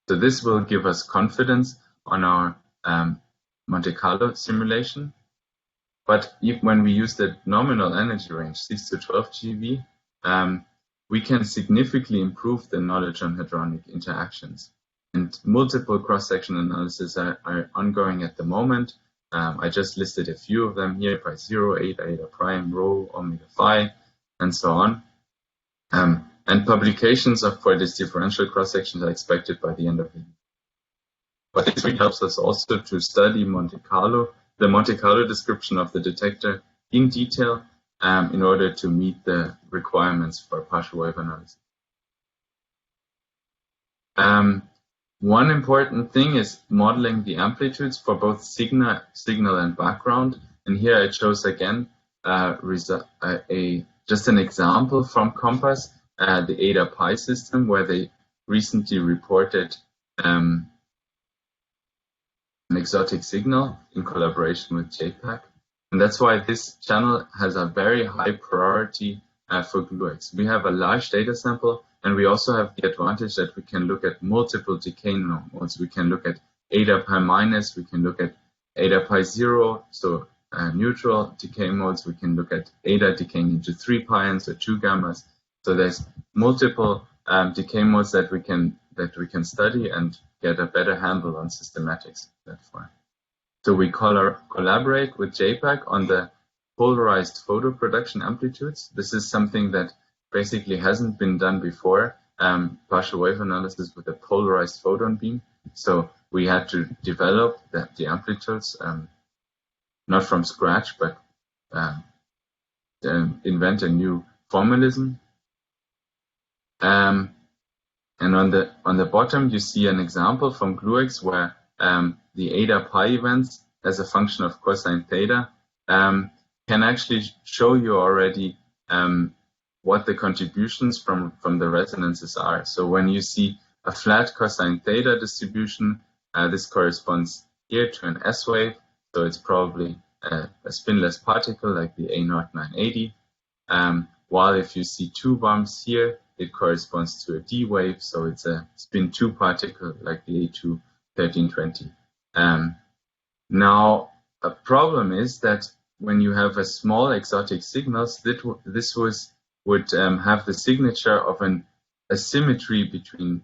So this will give us confidence on our Monte Carlo simulation. But when we use the nominal energy range, 6 to 12 GeV, we can significantly improve the knowledge on hadronic interactions. And multiple cross-section analyses are ongoing at the moment. I just listed a few of them here: pi0, eta, eta prime, rho, omega phi, and so on. And publications for this differential cross-sections are expected by the end of the year. But this really helps us also to study Monte Carlo, the Monte Carlo description of the detector in detail, in order to meet the requirements for partial wave analysis. One important thing is modeling the amplitudes for both signal and background. And here I chose again just an example from COMPAS, the Eta Pi system, where they recently reported an exotic signal in collaboration with JPAC. And that's why this channel has a very high priority for GlueX. We have a large data sample, and we also have the advantage that we can look at multiple decay modes. We can look at eta pi minus, we can look at eta pi 0, so neutral decay modes. We can look at eta decaying into 3 pions or 2 gammas. So there's multiple decay modes that we can study and get a better handle on systematics. Therefore, so we collaborate with JPAC on the polarized photo production amplitudes. This is something that basically hasn't been done before, partial wave analysis with a polarized photon beam. So we had to develop the amplitudes, not from scratch, but invent a new formalism. And on the bottom, you see an example from GlueX where the eta pi events as a function of cosine theta can actually show you already what the contributions from the resonances are. So when you see a flat cosine theta distribution, this corresponds here to an S wave, so it's probably a spinless particle like the A0 980. While if you see 2 bumps here, it corresponds to a D wave, so it's a spin 2 particle like the A2 1320. Now, a problem is that when you have a small exotic signals, this was would have the signature of an asymmetry between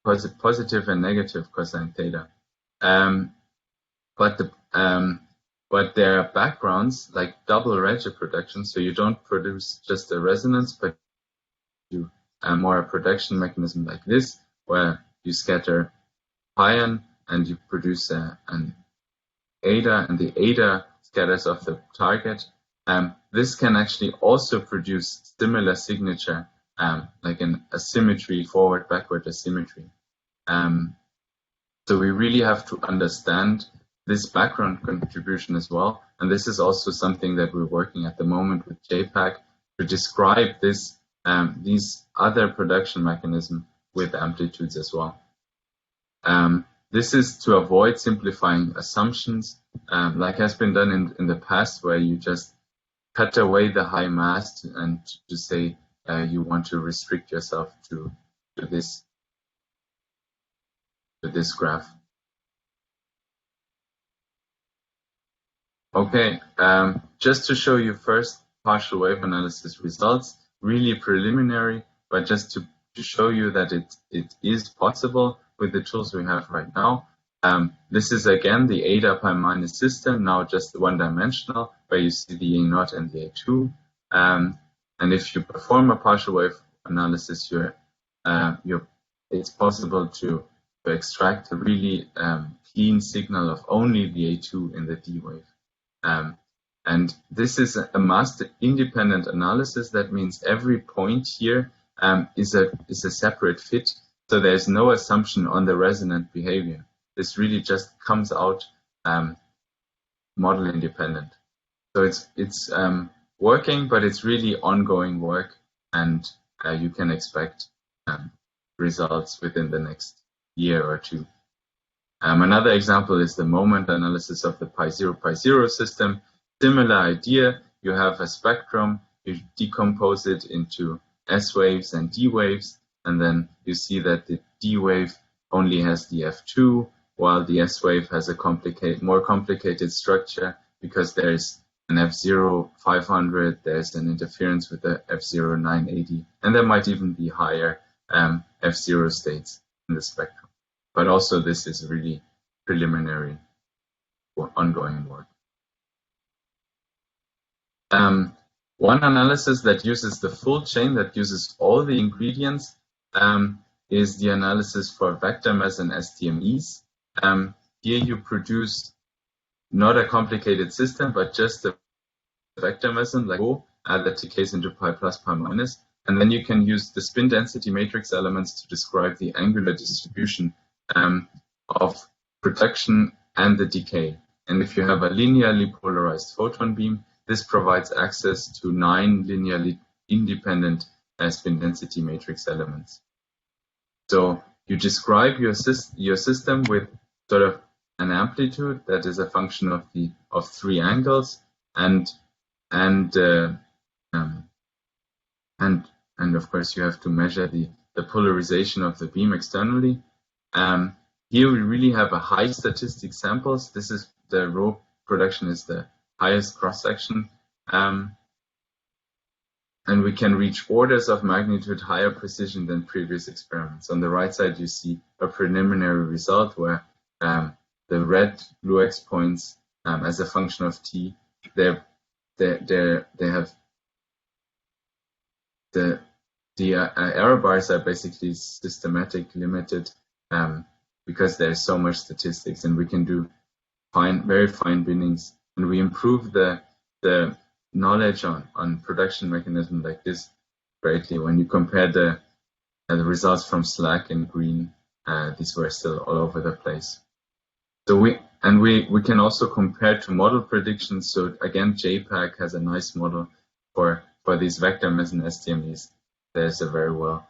positive and negative cosine theta. But there are backgrounds like double redshift production, so you don't produce just a resonance, but you more a production mechanism like this, where you scatter pion and you produce an eta, and the eta scatters off the target. This can actually also produce similar signature, like an asymmetry, forward-backward asymmetry. So we really have to understand this background contribution as well. And this is also something that we're working at the moment with JPAC to describe this, these other production mechanisms with amplitudes as well. This is to avoid simplifying assumptions, like has been done in the past, where you just cut away the high mass and to say you want to restrict yourself to this graph. Okay, just to show you first partial wave analysis results, really preliminary, but just to show you that it is possible with the tools we have right now. This is again the eta pi minus system, now just one-dimensional, where you see the A0 and the A2. And if you perform a partial wave analysis, it's possible to extract a really clean signal of only the A2 in the D wave. And this is a master independent analysis. That means every point here is a separate fit. So there's no assumption on the resonant behavior. This really just comes out model independent. So it's working, but it's really ongoing work, and you can expect results within the next year or two. Another example is the moment analysis of the pi0 system. Similar idea, you have a spectrum, you decompose it into S waves and D waves, and then you see that the D wave only has the F2, while the S wave has a more complicated structure, because there's an F0 500, there's an interference with the F0 980, and there might even be higher F0 states in the spectrum. But also this is really preliminary or ongoing work. One analysis that uses the full chain, that uses all the ingredients, is the analysis for vector mesh and STMEs. Here you produce not a complicated system, but just a vector meson like O that decays into pi plus, pi minus. And then you can use the spin density matrix elements to describe the angular distribution of production and the decay. And if you have a linearly polarized photon beam, this provides access to 9 linearly independent spin density matrix elements. So you describe your system with sort of an amplitude that is a function of 3 angles, and of course you have to measure the polarization of the beam externally. Here we really have a high statistic samples. This is the rho production is the highest cross section, and we can reach orders of magnitude higher precision than previous experiments. On the right side you see a preliminary result where the red GlueX points as a function of t, they have the error bars are basically systematic limited because there's so much statistics, and we can do very fine bindings, and we improve the knowledge on production mechanism like this greatly. When you compare the results from SLAC in green, these were still all over the place. So we can also compare to model predictions. So again, JPAC has a nice model for these vector mesh and STMEs. There's a very well,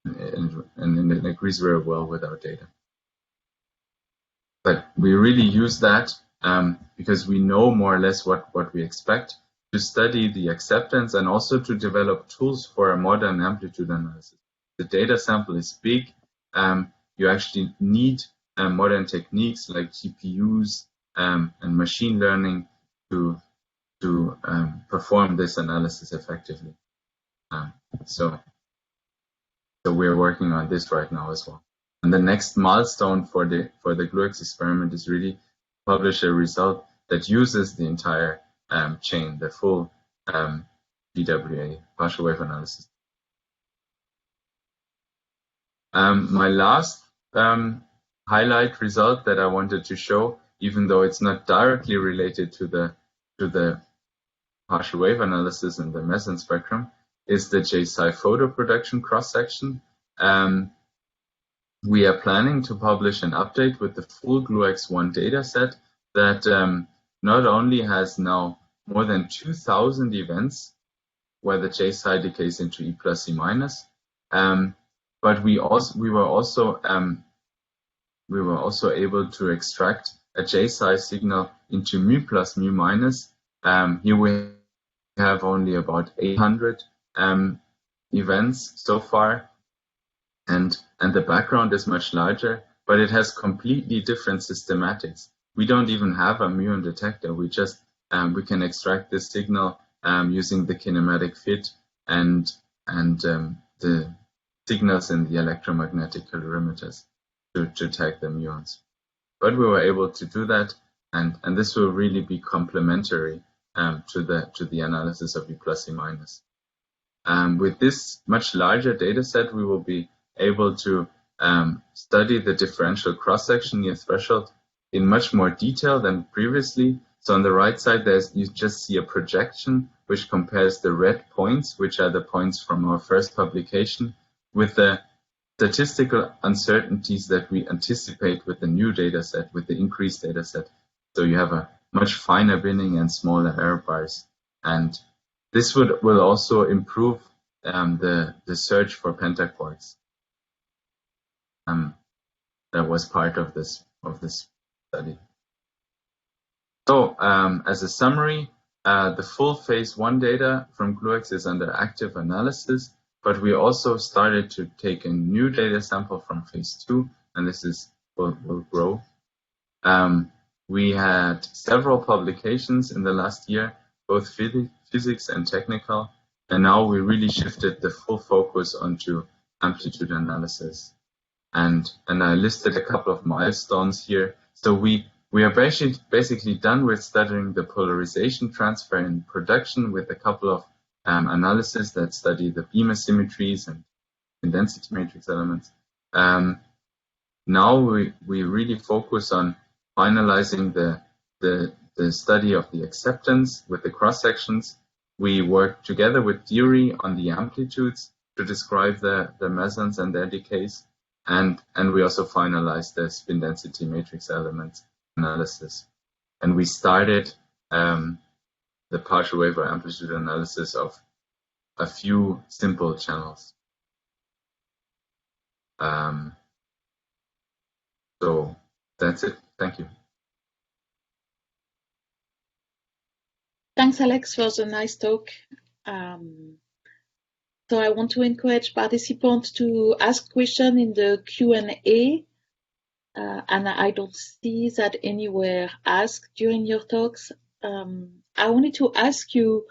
and it agrees very well with our data. But we really use that because we know more or less what we expect to study the acceptance, and also to develop tools for a modern amplitude analysis. The data sample is big. You actually need modern techniques like GPUs and machine learning to perform this analysis effectively. So we're working on this right now as well. And the next milestone for the GlueX experiment is really to publish a result that uses the entire chain, the full PWA, partial wave analysis. My last highlight result that I wanted to show, even though it's not directly related to the partial wave analysis in the meson spectrum, is the J-psi photo production cross-section. We are planning to publish an update with the full GlueX1 dataset that not only has now more than 2,000 events where the J-psi decays into E plus E minus, but we were also able to extract a J-psi signal into mu plus mu minus. Here we have only about 800 events so far, and the background is much larger, but it has completely different systematics. We don't even have a muon detector. We just we can extract this signal using the kinematic fit and the signals in the electromagnetic calorimeters to tag the muons. But we were able to do that, and this will really be complementary to the analysis of E plus E minus. With this much larger data set, we will be able to study the differential cross-section near threshold in much more detail than previously. So on the right side, you just see a projection which compares the red points, which are the points from our first publication, with the statistical uncertainties that we anticipate with the new data set, with the increased data set. So you have a much finer binning and smaller error bars. And this will also improve the search for pentaquarks. That was part of this study. So as a summary, the full phase 1 data from GlueX is under active analysis, but we also started to take a new data sample from phase 2, and this will grow. We had several publications in the last year, both physics and technical, and now we really shifted the full focus onto amplitude analysis. And I listed a couple of milestones here. So we are basically done with studying the polarization transfer in production with a couple of analyses that study the beam asymmetries and density matrix elements. Now we really focus on finalizing the study of the acceptance with the cross sections. We work together with theory on the amplitudes to describe the mesons and their decays. And we also finalized the spin density matrix elements analysis. And we started the partial wave or amplitude analysis of a few simple channels. So that's it. Thank you. Thanks, Alex, for the nice talk. So I want to encourage participants to ask questions in the Q&A, and I don't see that anywhere asked during your talks. I wanted to ask you,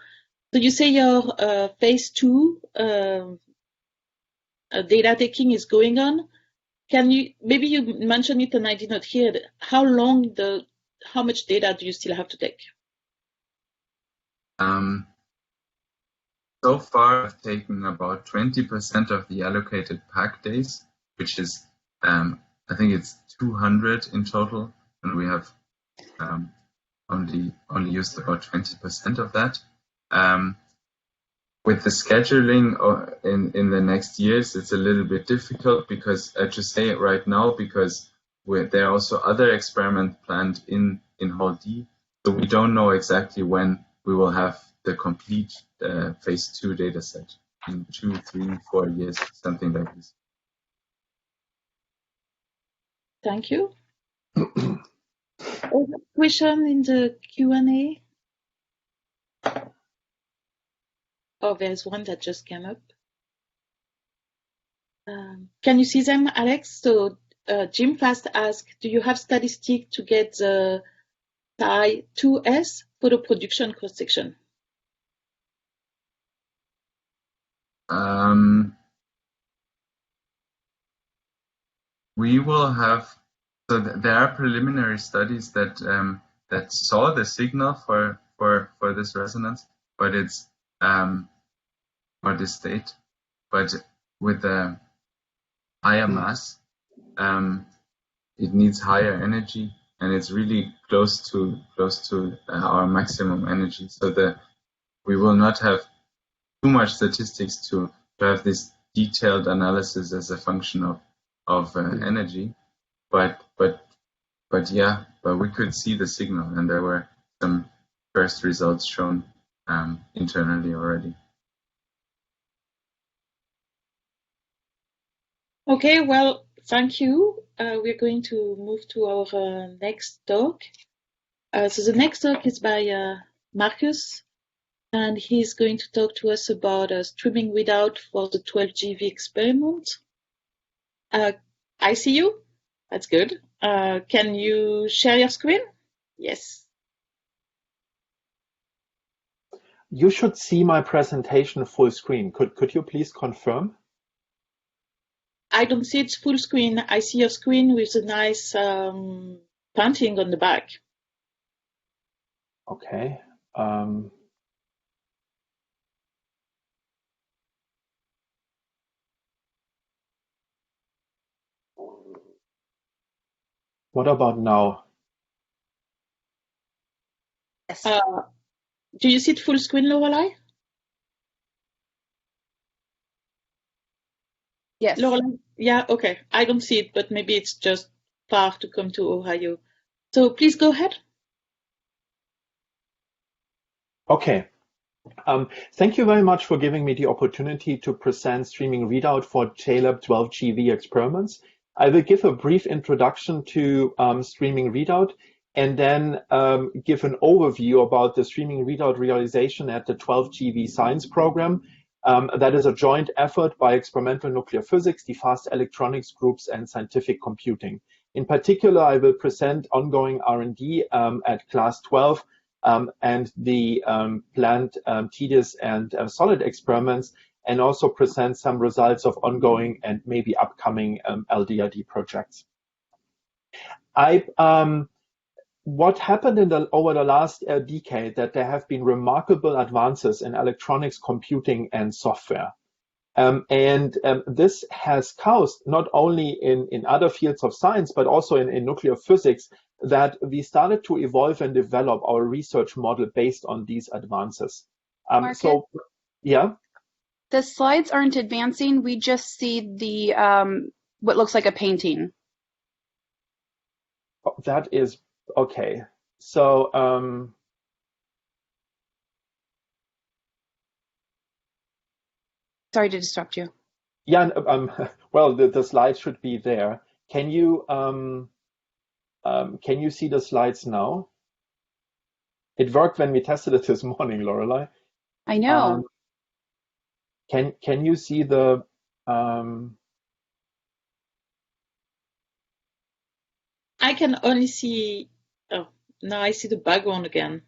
so you say your phase 2 data taking is going on. Can you, maybe you mentioned it and I did not hear it. How much data do you still have to take? So far, I've taken about 20% of the allocated pack days, which is, I think it's 200 in total, and we have only used about 20% of that. With the scheduling in the next years, it's a little bit difficult because to say it right now, because there are also other experiments planned in Hall D, so we don't know exactly when we will have the complete phase 2 data set in 2, 3, 4 years, something like this. Thank you. Other question in the Q&A? Oh, there's one that just came up. Can you see them, Alex? So Jim Fast asked, do you have statistics to get the pi 2s for the production cross-section? We will have, so there are preliminary studies that that saw the signal for this resonance, but it's for this state, but with a higher mass, it needs higher energy, and it's really close to our maximum energy. So we will not have too much statistics to have this detailed analysis as a function of energy, but yeah, but we could see the signal, and there were some first results shown internally already. Okay, well, thank you. We're going to move to our next talk. So the next talk is by Marcus, and he's going to talk to us about a streaming readout for the 12 GeV experiment. I see you. That's good. Can you share your screen? Yes. You should see my presentation full screen. Could you please confirm? I don't see it full screen. I see your screen with a nice painting on the back. Okay. What about now? Yes. Do you see it full screen, Lorelei? Yes. Lorelei? Yeah, okay. I don't see it, but maybe it's just far to come to Ohio. So please go ahead. Okay. Thank you very much for giving me the opportunity to present streaming readout for JLab 12 GeV experiments. I will give a brief introduction to streaming readout and then give an overview about the streaming readout realization at the 12 GeV science program. That is a joint effort by experimental nuclear physics, the fast electronics groups, and scientific computing. In particular, I will present ongoing R&D at class 12 and the planned TDIS and solid experiments, and also present some results of ongoing and maybe upcoming LDRD projects. What happened over the last decade that there have been remarkable advances in electronics, computing, and software. This has caused, not only in other fields of science, but also in nuclear physics, that we started to evolve and develop our research model based on these advances. So, yeah. The slides aren't advancing. We just see the what looks like a painting. Oh, that is okay. So, Sorry to disrupt you. yeah. Well, the slides should be there. Can you see the slides now? It worked when we tested it this morning, Lorelei. I know. Can you see the I can only see, oh, now I see the background again.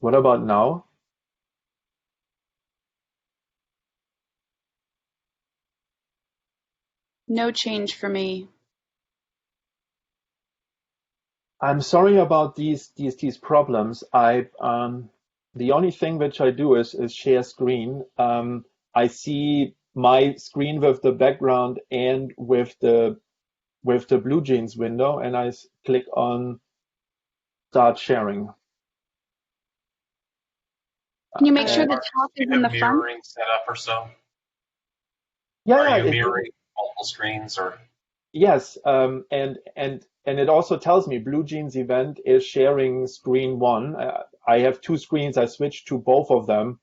what about now? No change for me. I'm sorry about these problems. The only thing which I do is share screen. I see my screen with the background and with the BlueJeans window, and I click on start sharing. Can you make sure the talk is in the front? Mirroring setup or so? Yeah, Are you mirroring multiple screens or? Yes, and it also tells me BlueJeans event is sharing screen 1. I have 2 screens. I switched to both of them.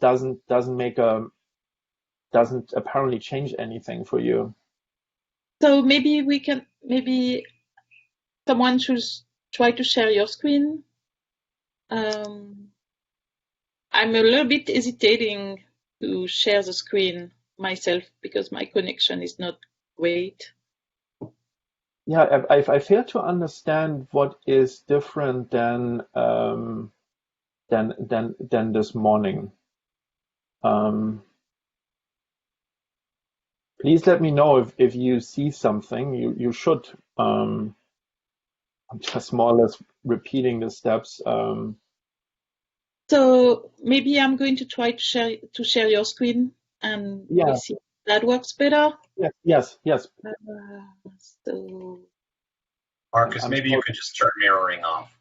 Doesn't apparently change anything for you. So maybe someone should try to share your screen. I I'm a little bit hesitating to share the screen myself because my connection is not great. Yeah, I fail to understand what is different than this morning. Please let me know if you see something. You should. I'm just more or less repeating the steps. So maybe I'm going to try to share your screen, and Yeah. we see if that works better. Yes. So Marcus, maybe you could just turn mirroring off.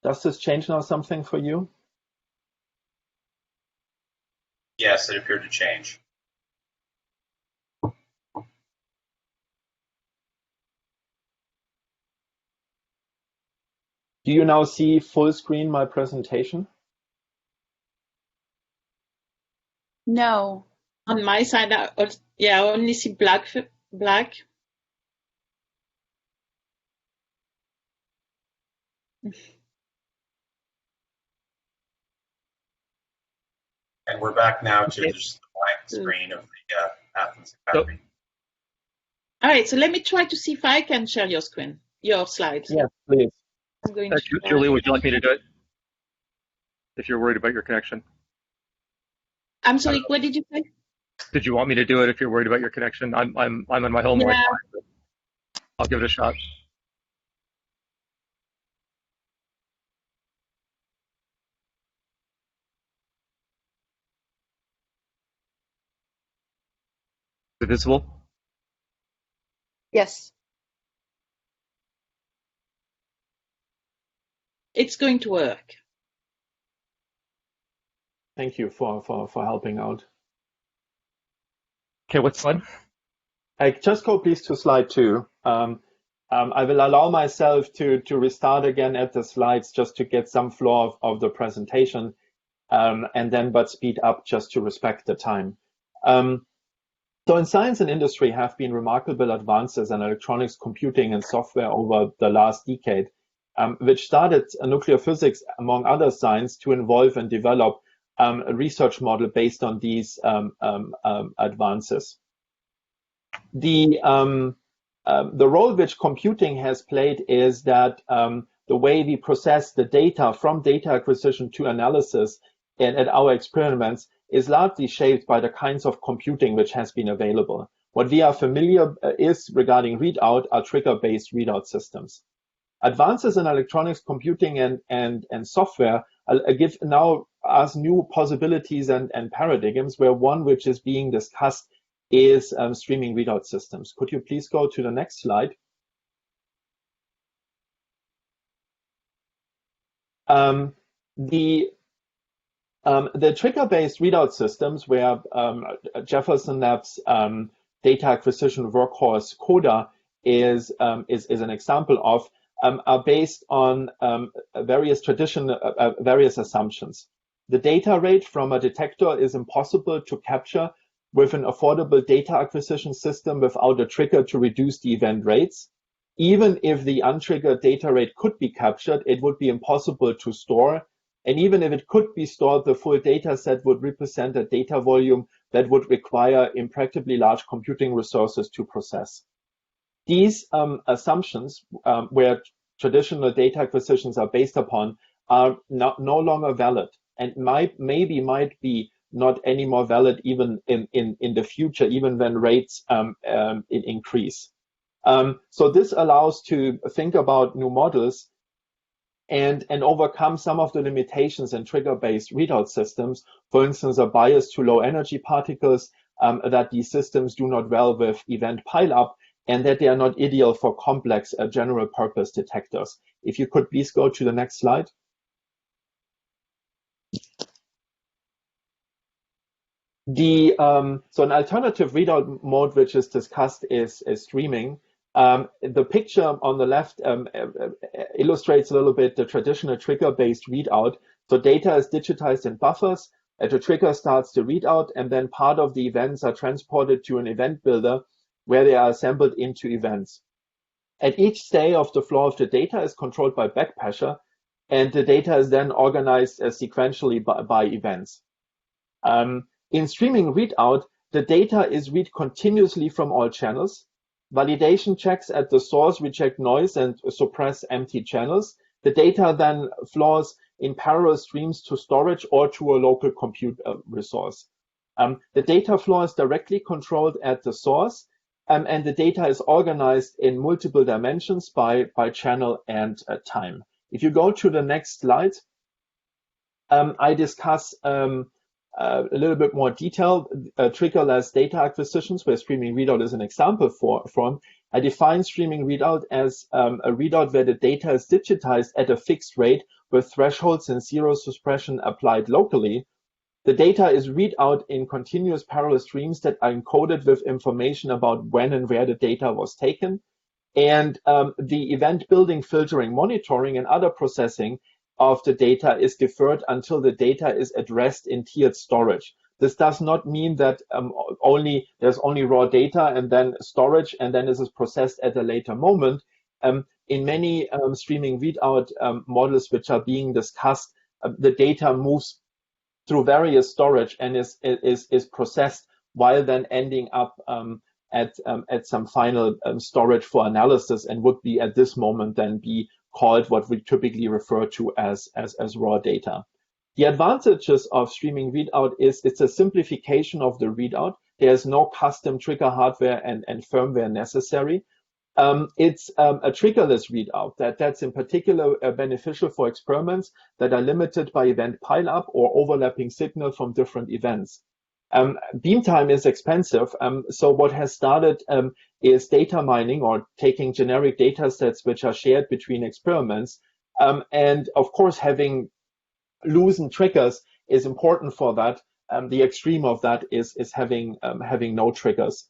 Does this change now something for you? Yes, it appeared to change. Do you now see full screen my presentation? No. on my side, I only see black. And we're back now to just the blank screen of the Athens Academy. All right, so let me try to see if I can share your screen, your slides. Yes, please. I'm going to Julie, would you like me to do it? If you're worried about your connection. I'm sorry, what did you say? Did you want me to do it if you're worried about your connection? I'm on my home Wi-Fi. I'll give it a shot. Is it visible? Yes. It's going to work. Thank you for helping out. Okay, what slide? Just go please to slide 2. I will allow myself to restart again at the slides just to get some flow of the presentation, and then but speed up just to respect the time. So in science and industry have been remarkable advances in electronics, computing, and software over the last decade, which started nuclear physics, among other science, to involve and develop a research model based on these advances. The role which computing has played is that the way we process the data from data acquisition to analysis at our experiments is largely shaped by the kinds of computing which has been available. What we are familiar is regarding readout are trigger-based readout systems. Advances in electronics, computing, and software give now us new possibilities and paradigms, where one which is being discussed is streaming readout systems. Could you please go to the next slide? The trigger-based readout systems, where Jefferson Labs data acquisition workhorse CODA is an example of, are based on various assumptions. The data rate from a detector is impossible to capture with an affordable data acquisition system without a trigger to reduce the event rates. Even if the untriggered data rate could be captured, it would be impossible to store. And even if it could be stored, the full data set would represent a data volume that would require impracticably large computing resources to process. These assumptions, where traditional data acquisitions are based upon, are no longer valid, and might be not any more valid even in the future, even when rates increase. So this allows to think about new models and overcome some of the limitations in trigger-based readout systems. For instance, a bias to low energy particles, that these systems do not well with event pileup, and that they are not ideal for complex general purpose detectors. If you could please go to the next slide. So an alternative readout mode which is discussed is streaming. The picture on the left illustrates a little bit the traditional trigger-based readout. So data is digitized in buffers, the trigger starts the readout, and then part of the events are transported to an event builder where they are assembled into events. At each stage of the flow of the data is controlled by backpressure, and the data is then organized sequentially by events. In streaming readout, the data is read continuously from all channels. Validation checks at the source reject noise and suppress empty channels. The data then flows in parallel streams to storage or to a local compute resource. The data flow is directly controlled at the source, and the data is organized in multiple dimensions by channel and time. If you go to the next slide, I discuss a little bit more detail, triggerless data acquisitions, where streaming readout is an example from. I define streaming readout as a readout where the data is digitized at a fixed rate with thresholds and zero suppression applied locally. The data is read out in continuous parallel streams that are encoded with information about when and where the data was taken. And the event building, filtering, monitoring, and other processing of the data is deferred until the data is addressed in tiered storage. This does not mean that there's only raw data and then storage, and then this is processed at a later moment. In many streaming readout models which are being discussed, the data moves through various storage and is processed while then ending up at some final storage for analysis, and would be at this moment then be called what we typically refer to as raw data. The advantages of streaming readout is it's a simplification of the readout. There's no custom trigger hardware and firmware necessary. It's a triggerless readout that's in particular beneficial for experiments that are limited by event pileup or overlapping signal from different events. Beam time is expensive, so what has started is data mining, or taking generic data sets which are shared between experiments. And of course, having loosened triggers is important for that. The extreme of that is having no triggers.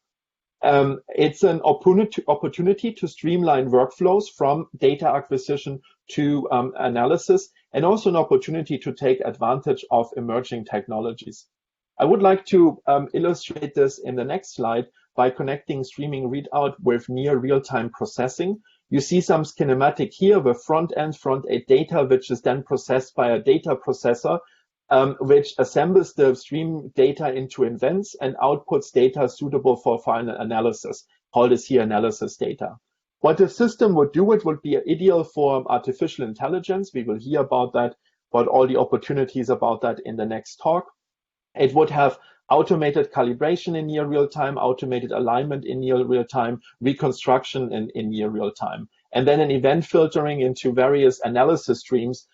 It's an opportunity to streamline workflows from data acquisition to analysis, and also an opportunity to take advantage of emerging technologies. I would like to illustrate this in the next slide by connecting streaming readout with near real-time processing. You see some schematic here with front-end data, which is then processed by a data processor, which assembles the stream data into events and outputs data suitable for final analysis. Call this here analysis data. What the system would do, it would be ideal for artificial intelligence. We will hear about that, about all the opportunities about that in the next talk. It would have automated calibration in near real time, automated alignment in near real time, reconstruction in near real time, and then an event filtering into various analysis streams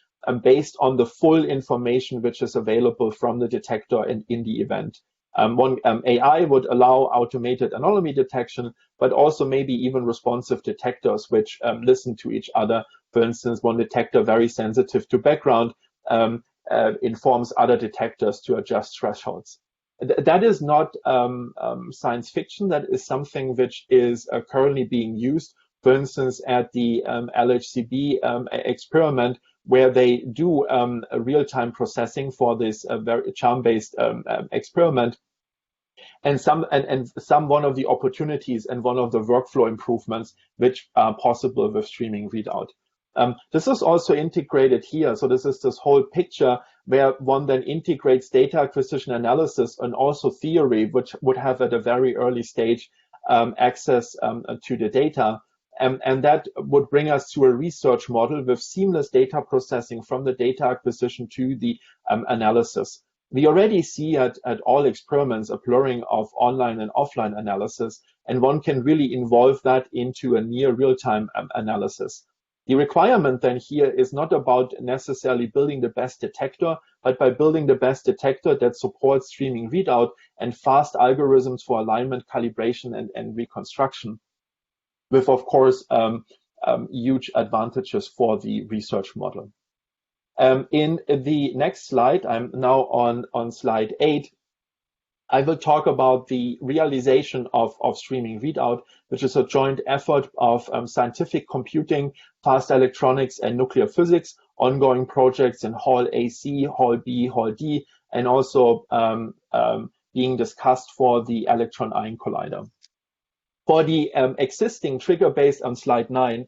based on the full information which is available from the detector and in the event. AI would allow automated anomaly detection, but also maybe even responsive detectors which listen to each other. For instance, one detector very sensitive to background informs other detectors to adjust thresholds. That is not science fiction. That is something which is currently being used, for instance, at the LHCb experiment, where they do a real-time processing for this very charm-based experiment. And one of the opportunities and one of the workflow improvements which are possible with streaming readout. This is also integrated here. So this is this whole picture where one then integrates data acquisition analysis and also theory, which would have at a very early stage access to the data. And that would bring us to a research model with seamless data processing from the data acquisition to the analysis. We already see at all experiments a blurring of online and offline analysis, and one can really involve that into a near real-time analysis. The requirement then here is not about necessarily building the best detector, but by building the best detector that supports streaming readout and fast algorithms for alignment, calibration, and reconstruction, with, of course, huge advantages for the research model. In the next slide, I'm now on slide 8, I will talk about the realization of streaming readout, which is a joint effort of scientific computing, fast electronics, and nuclear physics, ongoing projects in Hall AC, Hall B, Hall D, and also being discussed for the electron-ion collider. For the existing trigger-based, on slide 9,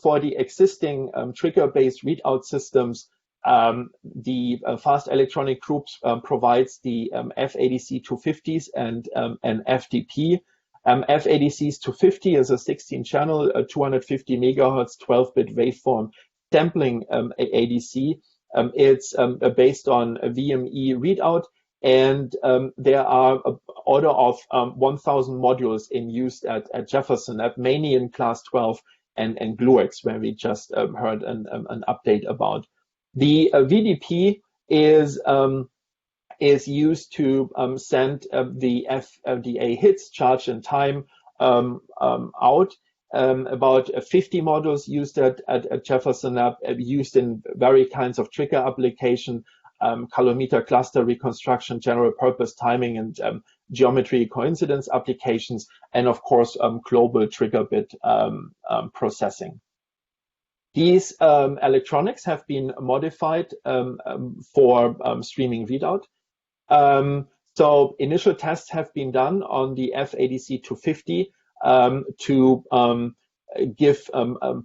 for the existing trigger-based readout systems, the fast electronic groups provides the FADC 250s and FDP. FADC's 250 is a 16-channel, 250 megahertz, 12-bit waveform sampling ADC. It's based on a VME readout, and there are an order of 1,000 modules in use at Jefferson Lab, mainly in class 12 and GlueX, where we just heard an update about. The VDP is used to send the FDA hits, charge and time out. About 50 models used at Jefferson Lab, used in various kinds of trigger application, calorimeter cluster reconstruction, general purpose timing, and geometry coincidence applications, and of course global trigger bit processing. These electronics have been modified for streaming readout. So initial tests have been done on the FADC 250 to give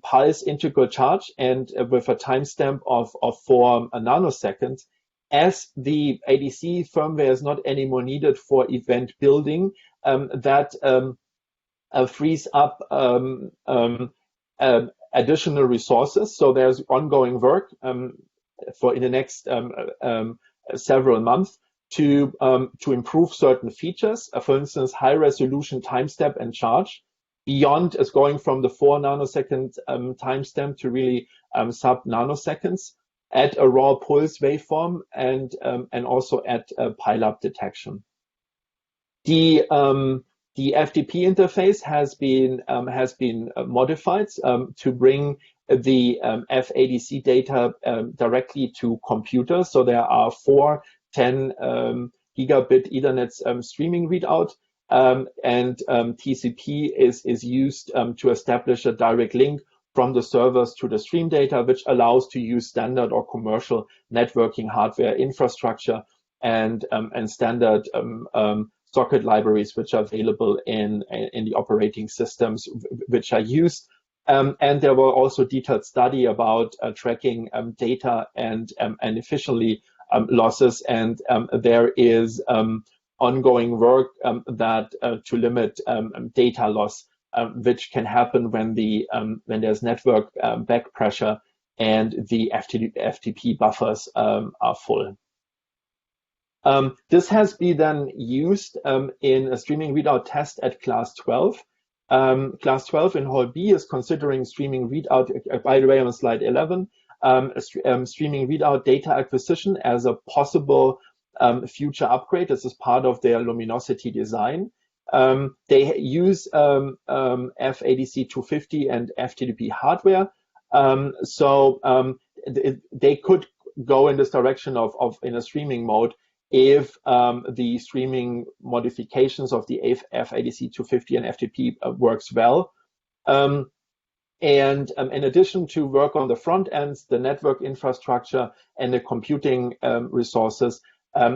pulse integral charge, and with a timestamp of 4 nanoseconds. As the ADC firmware is not anymore needed for event building, that frees up additional resources. So there's ongoing work for in the next several months to improve certain features. For instance, high resolution timestamp and charge. Beyond is going from the 4 nanosecond timestamp to really sub nanoseconds at a raw pulse waveform, and also at pileup detection. The FDP interface has been modified to bring the FADC data directly to computers. So there are 4 10 gigabit Ethernet streaming readout, and TCP is used to establish a direct link from the servers to the stream data, which allows to use standard or commercial networking hardware infrastructure and standard socket libraries which are available in the operating systems which are used. And there were also detailed study about tracking data and efficiently losses, and there is ongoing work that to limit data loss, which can happen when there's network back pressure and the FTP buffers are full. This has been then used in a streaming readout test at class 12. Class 12 in Hall B is considering streaming readout, by the way, on slide 11, streaming readout data acquisition as a possible future upgrade. This is part of their luminosity design. They use FADC 250 and FTP hardware. So they could go in this direction of in a streaming mode if the streaming modifications of the FADC 250 and FTP works well. And in addition to work on the front ends, the network infrastructure, and the computing resources,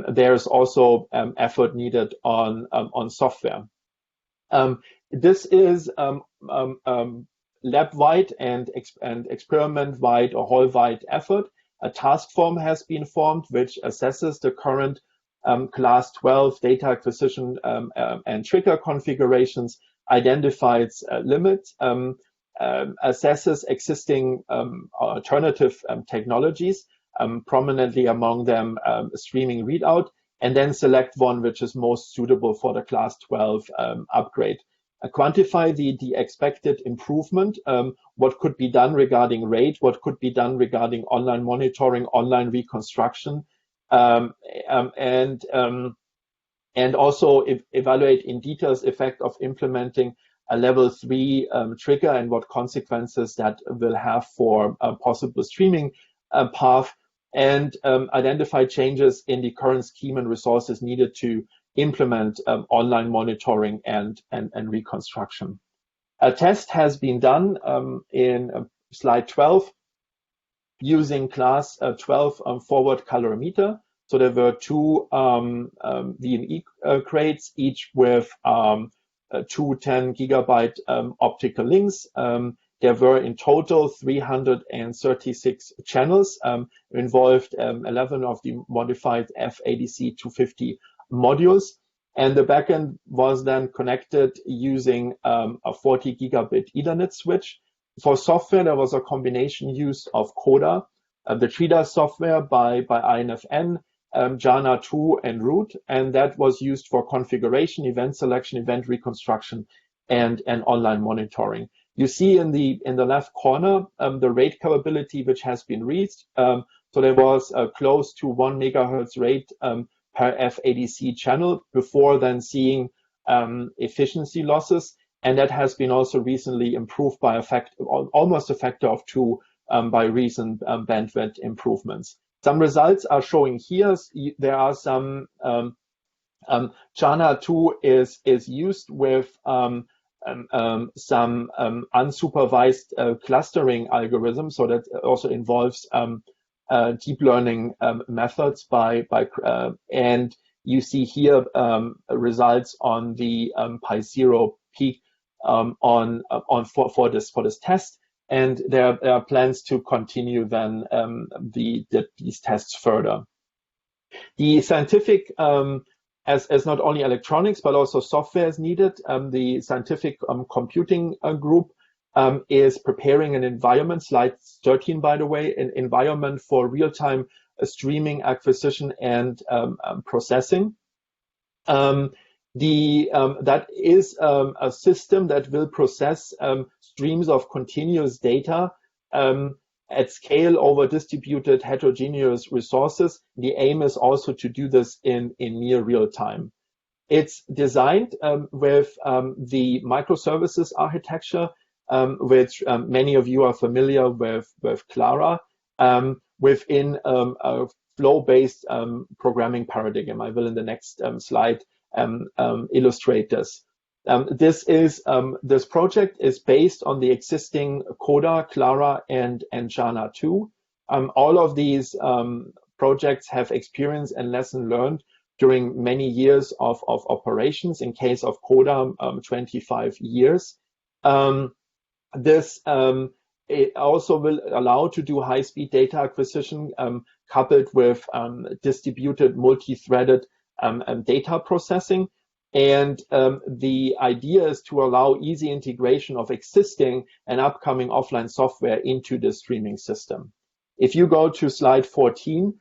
there's also effort needed on software. This is lab-wide and experiment-wide or hall-wide effort. A task form has been formed which assesses the current class 12 data acquisition and trigger configurations, identifies limits, assesses existing alternative technologies, prominently among them streaming readout, and then select one which is most suitable for the class 12 upgrade. Quantify the expected improvement, what could be done regarding rate, what could be done regarding online monitoring, online reconstruction, and also evaluate in details effect of implementing a level 3 trigger and what consequences that will have for a possible streaming path, and identify changes in the current scheme and resources needed to implement online monitoring and reconstruction. A test has been done in slide 12 using class 12 forward calorimeter. So there were two VME crates, each with 2 10 gigabyte optical links. There were in total 336 channels, involved 11 of the modified FADC 250 modules. And the backend was then connected using a 40 gigabit Ethernet switch. For software, there was a combination use of CODA, the TRIDA software by INFN, Jana 2 and root, and that was used for configuration, event selection, event reconstruction, and online monitoring. You see in the left corner the rate capability which has been reached. So there was close to 1 megahertz rate per FADC channel before then seeing efficiency losses, and that has been also recently improved by almost a factor of 2 by recent bandwidth improvements. Some results are showing here. There are some Jana 2 is used with some unsupervised clustering algorithms, so that also involves deep learning methods and you see here results on the Pi0 peak for this test, and there are plans to continue then these tests further. The scientific as not only electronics, but also software is needed. The scientific computing group is preparing an environment, slide 13, by the way, an environment for real-time streaming, acquisition, and processing. That is a system that will process streams of continuous data at scale over distributed heterogeneous resources. The aim is also to do this in near real time. It's designed with the microservices architecture, which many of you are familiar with Clara, within a flow-based programming paradigm. I will in the next slide illustrate this. This project is based on the existing CODA, Clara, and Jana 2. All of these projects have experience and lesson learned during many years of operations. In case of CODA, 25 years. This it also will allow to do high-speed data acquisition coupled with distributed multi-threaded data processing. And the idea is to allow easy integration of existing and upcoming offline software into the streaming system. If you go to slide 14,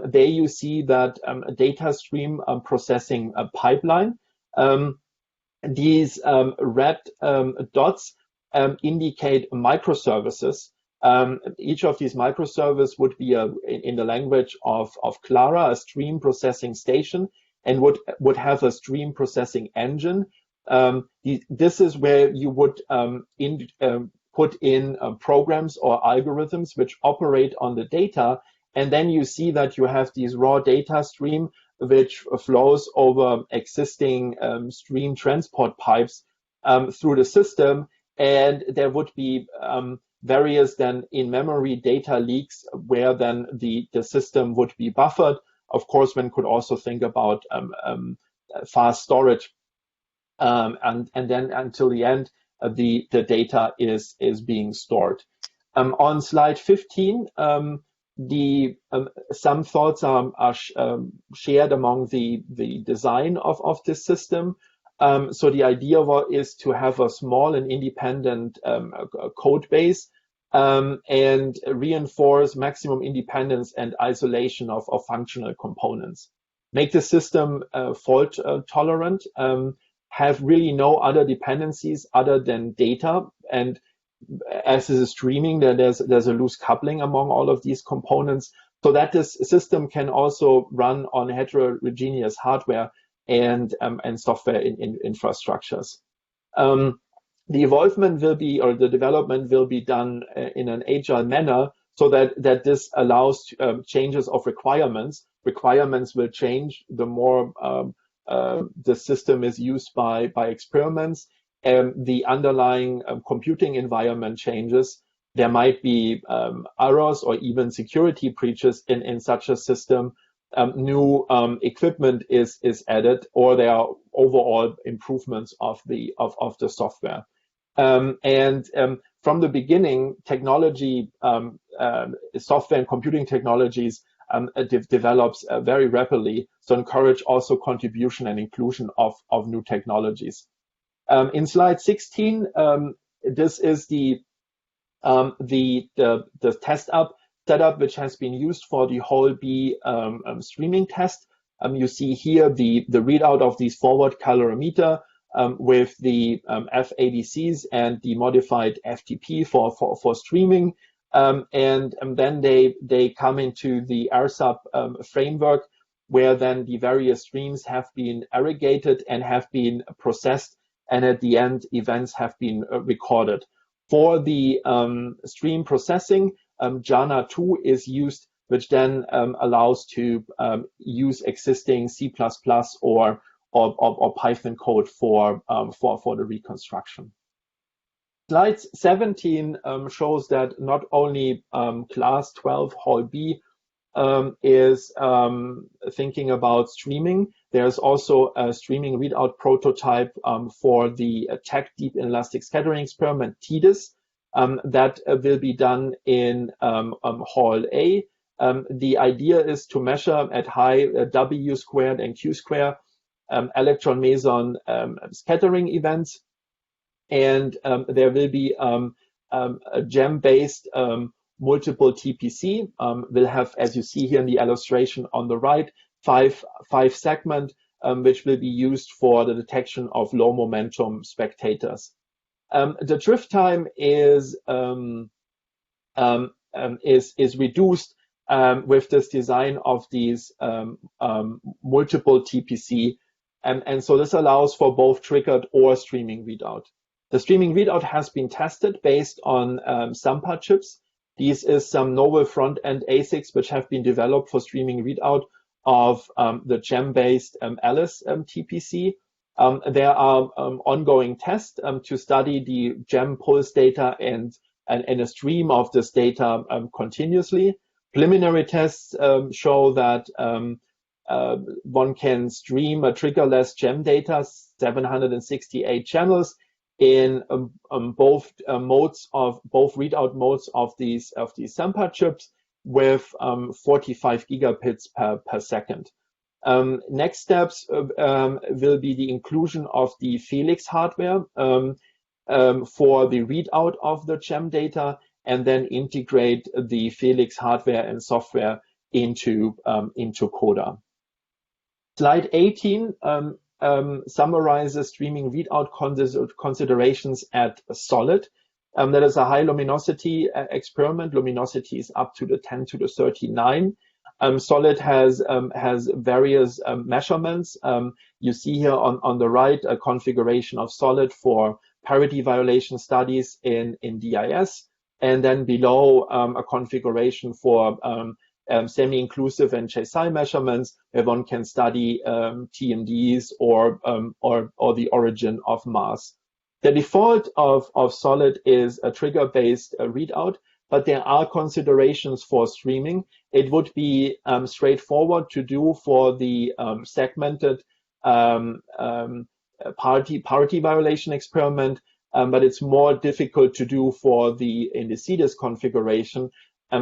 there you see that data stream processing pipeline. These red dots indicate microservices. Each of these microservices would be in the language of Clara, a stream processing station, and would have a stream processing engine. This is where you would put in programs or algorithms which operate on the data, and then you see that you have these raw data stream which flows over existing stream transport pipes through the system, and there would be various then in-memory data leaks where then the system would be buffered. Of course, one could also think about fast storage, and then until the end, the data is being stored. On slide 15, some thoughts are shared among the design of this system. So the idea is to have a small and independent code base and reinforce maximum independence and isolation of functional components. Make the system fault tolerant, have really no other dependencies other than data. And as this is streaming, there's a loose coupling among all of these components, so that this system can also run on heterogeneous hardware and software in infrastructures. The evolvement will be, or the development will be done in an agile manner, so that this allows changes of requirements. Requirements will change the more the system is used by experiments, and the underlying computing environment changes. there might be errors or even security breaches in such a system, new equipment is added, or there are overall improvements of the software. From the beginning, technology, software and computing technologies develops very rapidly, so encourage also contribution and inclusion of new technologies. In slide 16, this is the test setup which has been used for the whole B streaming test. You see here the readout of these forward calorimeter with the FADCs and the modified FTP for streaming. And then they come into the RSUB framework, where then the various streams have been aggregated and have been processed, and at the end, events have been recorded. For the stream processing, JANA 2 is used, which then allows to use existing C++ or Python code for the reconstruction. Slide 17 shows that not only class 12 Hall B is thinking about streaming. There's also a streaming readout prototype for the TAC Deep Inelastic Scattering Experiment, TDIS, that will be done in Hall A. The idea is to measure at high W squared and Q squared electron meson scattering events. And there will be a gem-based multiple TPC. Will have, as you see here in the illustration on the right, five segment, which will be used for the detection of low momentum spectators. The drift time is reduced with this design of these multiple TPC, and so this allows for both triggered or streaming readout. The streaming readout has been tested based on SAMPA chips. These is some novel front-end ASICs which have been developed for streaming readout of the gem-based Alice TPC. There are ongoing tests to study the gem pulse data and a stream of this data continuously. Preliminary tests show that one can stream a triggerless gem data, 768 channels, in both readout modes of these SAMPA chips with 45 gigabits per second. Next steps will be the inclusion of the Felix hardware for the readout of the gem data, and then integrate the Felix hardware and software into CODA. Slide 18 summarizes streaming readout considerations at Solid. That is a high luminosity experiment. Luminosity is up to the 10 to the 39. Solid has various measurements. You see here on the right a configuration of Solid for parity violation studies in DIS, and then below a configuration for semi-inclusive and Chesai measurements, where one can study TMDs or the origin of mass. The default of Solid is a trigger-based readout, but there are considerations for streaming. It would be straightforward to do for the segmented parity violation experiment, but it's more difficult to do for the CDIS configuration.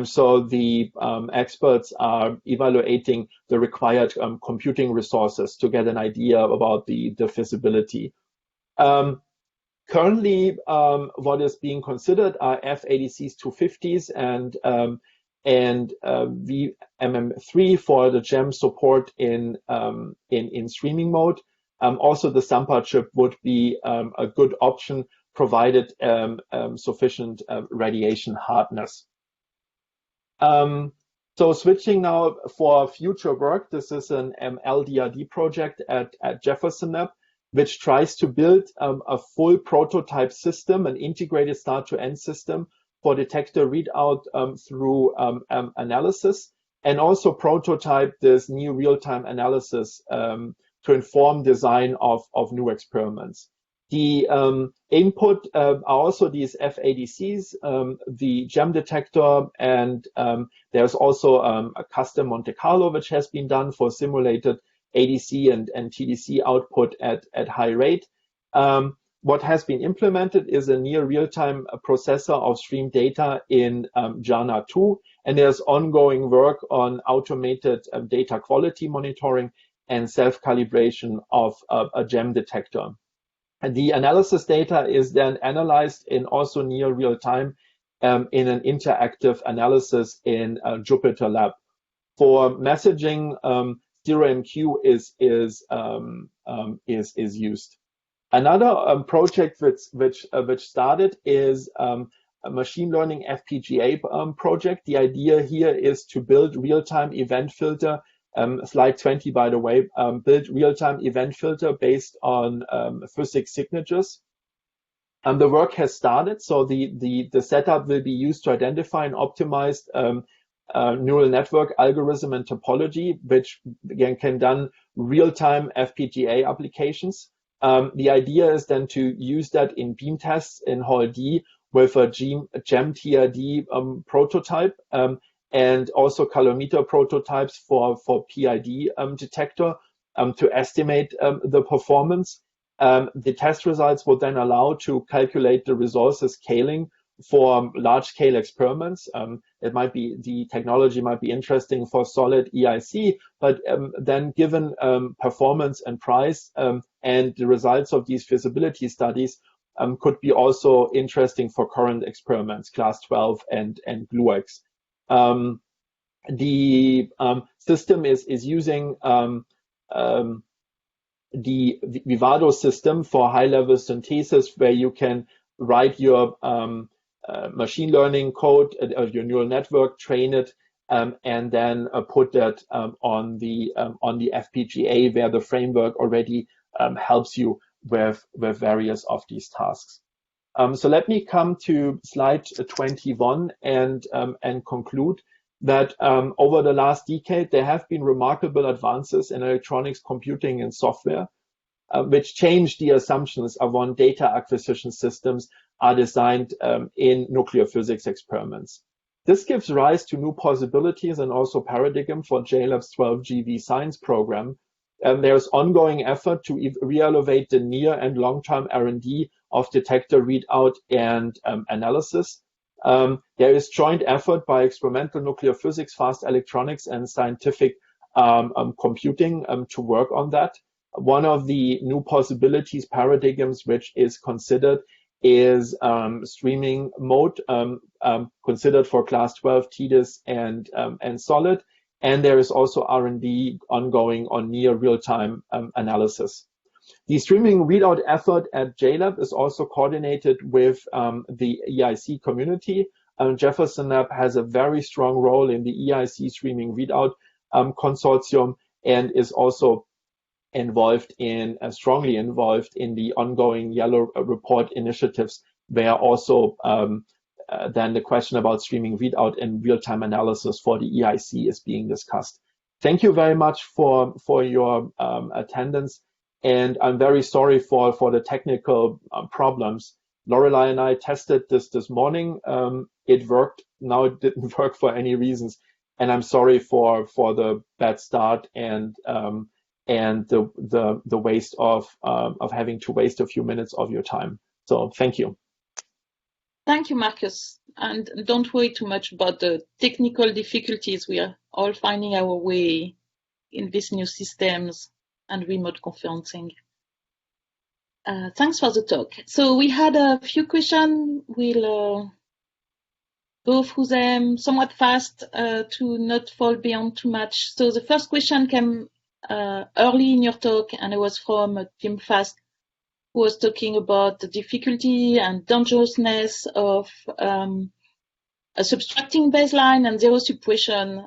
So the experts are evaluating the required computing resources to get an idea about the feasibility. Currently, what is being considered are FADCs 250s and VMM3 for the GEM support in streaming mode. Also, the SAMPA chip would be a good option, provided sufficient radiation hardness. So switching now for future work, this is an LDRD project at Jefferson Lab, which tries to build a full prototype system, an integrated start-to-end system for detector readout through analysis, and also prototype this new real-time analysis to inform design of new experiments. The input are also these FADCs, the gem detector, and there's also a custom Monte Carlo which has been done for simulated ADC and TDC output at high rate. What has been implemented is a near real-time processor of stream data in JANA 2, and there's ongoing work on automated data quality monitoring and self-calibration of a gem detector. And the analysis data is then analyzed in also near real time in an interactive analysis in Jupyter Lab. For messaging, 0MQ is used. Another project which started is a machine learning FPGA project. The idea here is to build real-time event filter. Slide 20, by the way, build real-time event filter based on physics signatures. The work has started, so the setup will be used to identify and optimize neural network algorithm and topology, which again can done real-time FPGA applications. The idea is then to use that in beam tests in Hall D with a GEM TRD prototype. And also calorimeter prototypes for PID detector to estimate the performance. The test results will then allow to calculate the resources scaling for large-scale experiments. The technology might be interesting for solid EIC, but then given performance and price and the results of these feasibility studies could be also interesting for current experiments, class 12 and GlueX. The system is using the Vivado system for high-level synthesis, where you can write your machine learning code, your neural network, train it, and then put that on the FPGA, where the framework already helps you with various of these tasks. So let me come to slide 21 and conclude that over the last decade, there have been remarkable advances in electronics, computing, and software, which changed the assumptions of when data acquisition systems are designed in nuclear physics experiments. This gives rise to new possibilities and also paradigm for JLab's 12GV science program. There's ongoing effort to re-elevate the near and long-term R&D of detector readout and analysis. There is joint effort by experimental nuclear physics, fast electronics, and scientific computing to work on that. One of the new possibilities, paradigms, which is considered is streaming mode, considered for class 12 TDIS and solid. And there is also R&D ongoing on near real-time analysis. The streaming readout effort at JLab is also coordinated with the EIC community. Jefferson Lab has a very strong role in the EIC streaming readout consortium and is also strongly involved in the ongoing Yellow Report initiatives, where also then the question about streaming readout and real-time analysis for the EIC is being discussed. Thank you very much for your attendance. And I'm very sorry for the technical problems. Lorelei and I tested this morning. It worked. Now it didn't work for any reasons. And I'm sorry for the bad start and the waste of having to waste a few minutes of your time. So thank you. Thank you, Marcus. And don't worry too much about the technical difficulties. We are all finding our way in these new systems and remote conferencing. Thanks for the talk. So we had a few questions. We'll go through them somewhat fast to not fall beyond too much. So the first question came early in your talk, and it was from Tim Fast, who was talking about the difficulty and dangerousness of a subtracting baseline and zero suppression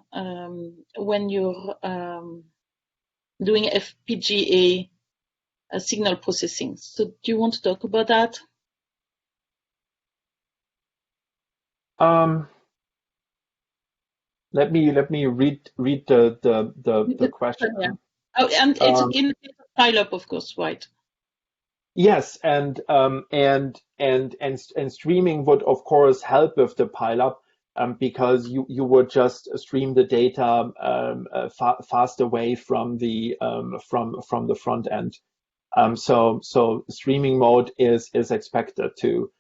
when you're doing FPGA signal processing. So do you want to talk about that? Let me read the question. Yeah. Oh, and it's in the pile up, of course, right? Yes, and streaming would of course help with the pileup, because you would just stream the data fast away from the front end. So streaming mode is expected to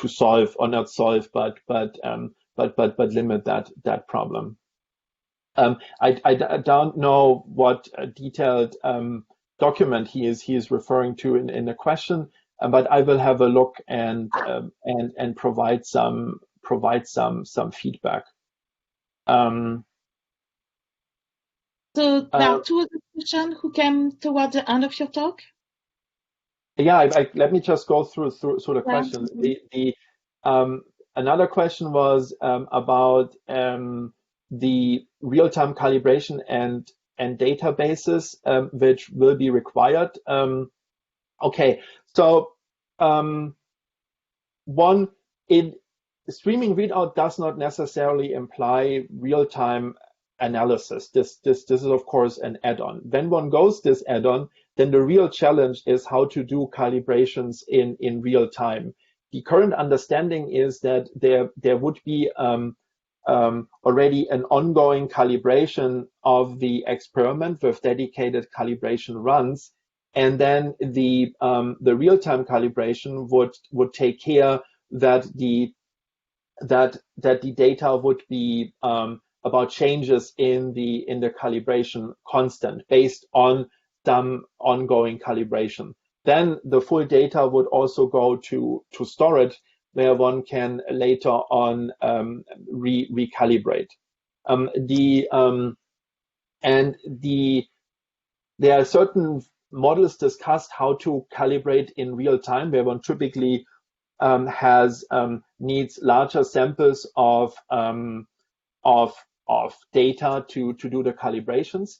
solve, or not solve, but limit that problem. I don't know what detailed document he is referring to in the question, but I will have a look and provide some feedback. So there are two other questions who came towards the end of your talk. Yeah, let me just go through the questions. The another question was about the real-time calibration and databases which will be required. Okay, so one, in streaming readout does not necessarily imply real-time analysis. This is of course an add-on. When one goes this add-on, then the real challenge is how to do calibrations in real time. The current understanding is that there would be already an ongoing calibration of the experiment with dedicated calibration runs, and then the real-time calibration would take care that the data would be about changes in the calibration constant based on some ongoing calibration. Then the full data would also go to storage, where one can later on recalibrate. There are certain models discussed how to calibrate in real time, where one typically needs larger samples of data to do the calibrations.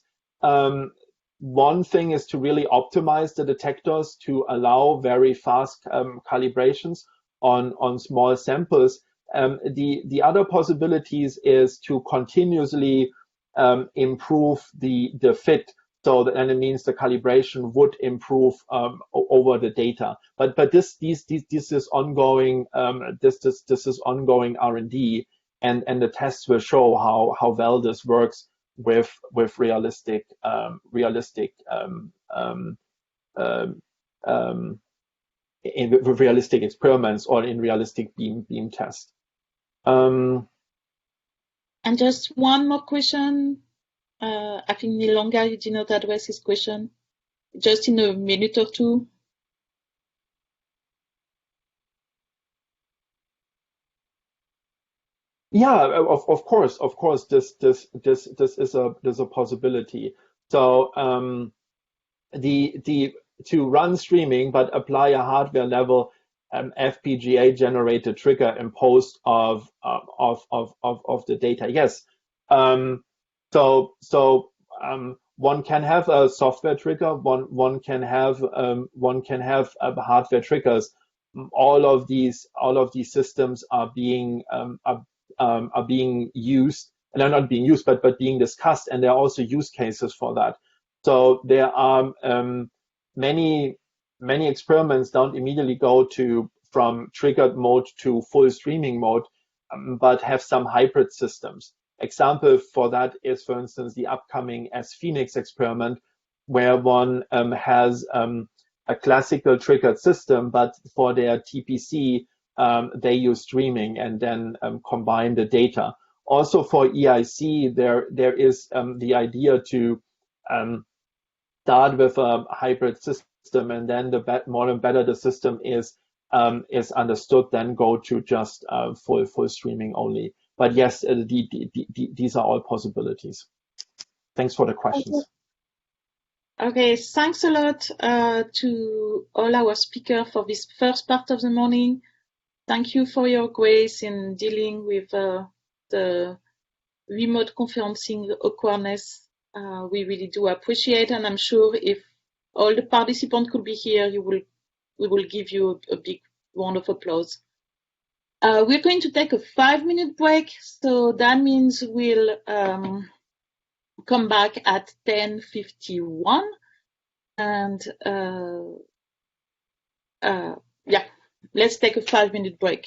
One thing is to really optimize the detectors to allow very fast calibrations on small samples. The other possibilities is to continuously improve the fit. So that, and it means the calibration would improve over the data. But this is ongoing. This is ongoing R&D, and the tests will show how well this works with realistic with realistic experiments or in realistic beam tests. And just one more question. I think Nilonga, you did not address his question. Just in a minute or two. Yeah, of course, this is a possibility. So to run streaming but apply a hardware level FPGA generated trigger imposed of the data. Yes. So one can have a software trigger. One can have hardware triggers. All of these systems are being used, and they're not being used, but being discussed, and there are also use cases for that. So there are many experiments don't immediately go from triggered mode to full streaming mode, but have some hybrid systems. Example for that is, for instance, the upcoming S-Phoenix experiment, where one has a classical triggered system, but for their TPC, they use streaming and then combine the data. Also for EIC, there is the idea to start with a hybrid system, and then the more and better the system is understood, then go to just full streaming only. But yes, these are all possibilities. Thanks for the questions. Okay, thanks a lot to all our speakers for this first part of the morning. Thank you for your grace in dealing with the remote conferencing awkwardness. We really do appreciate, and I'm sure if all the participants could be here, we will give you a big round of applause. We're going to take a 5-minute break, so that means we'll come back at 10:51. And yeah, let's take a 5-minute break.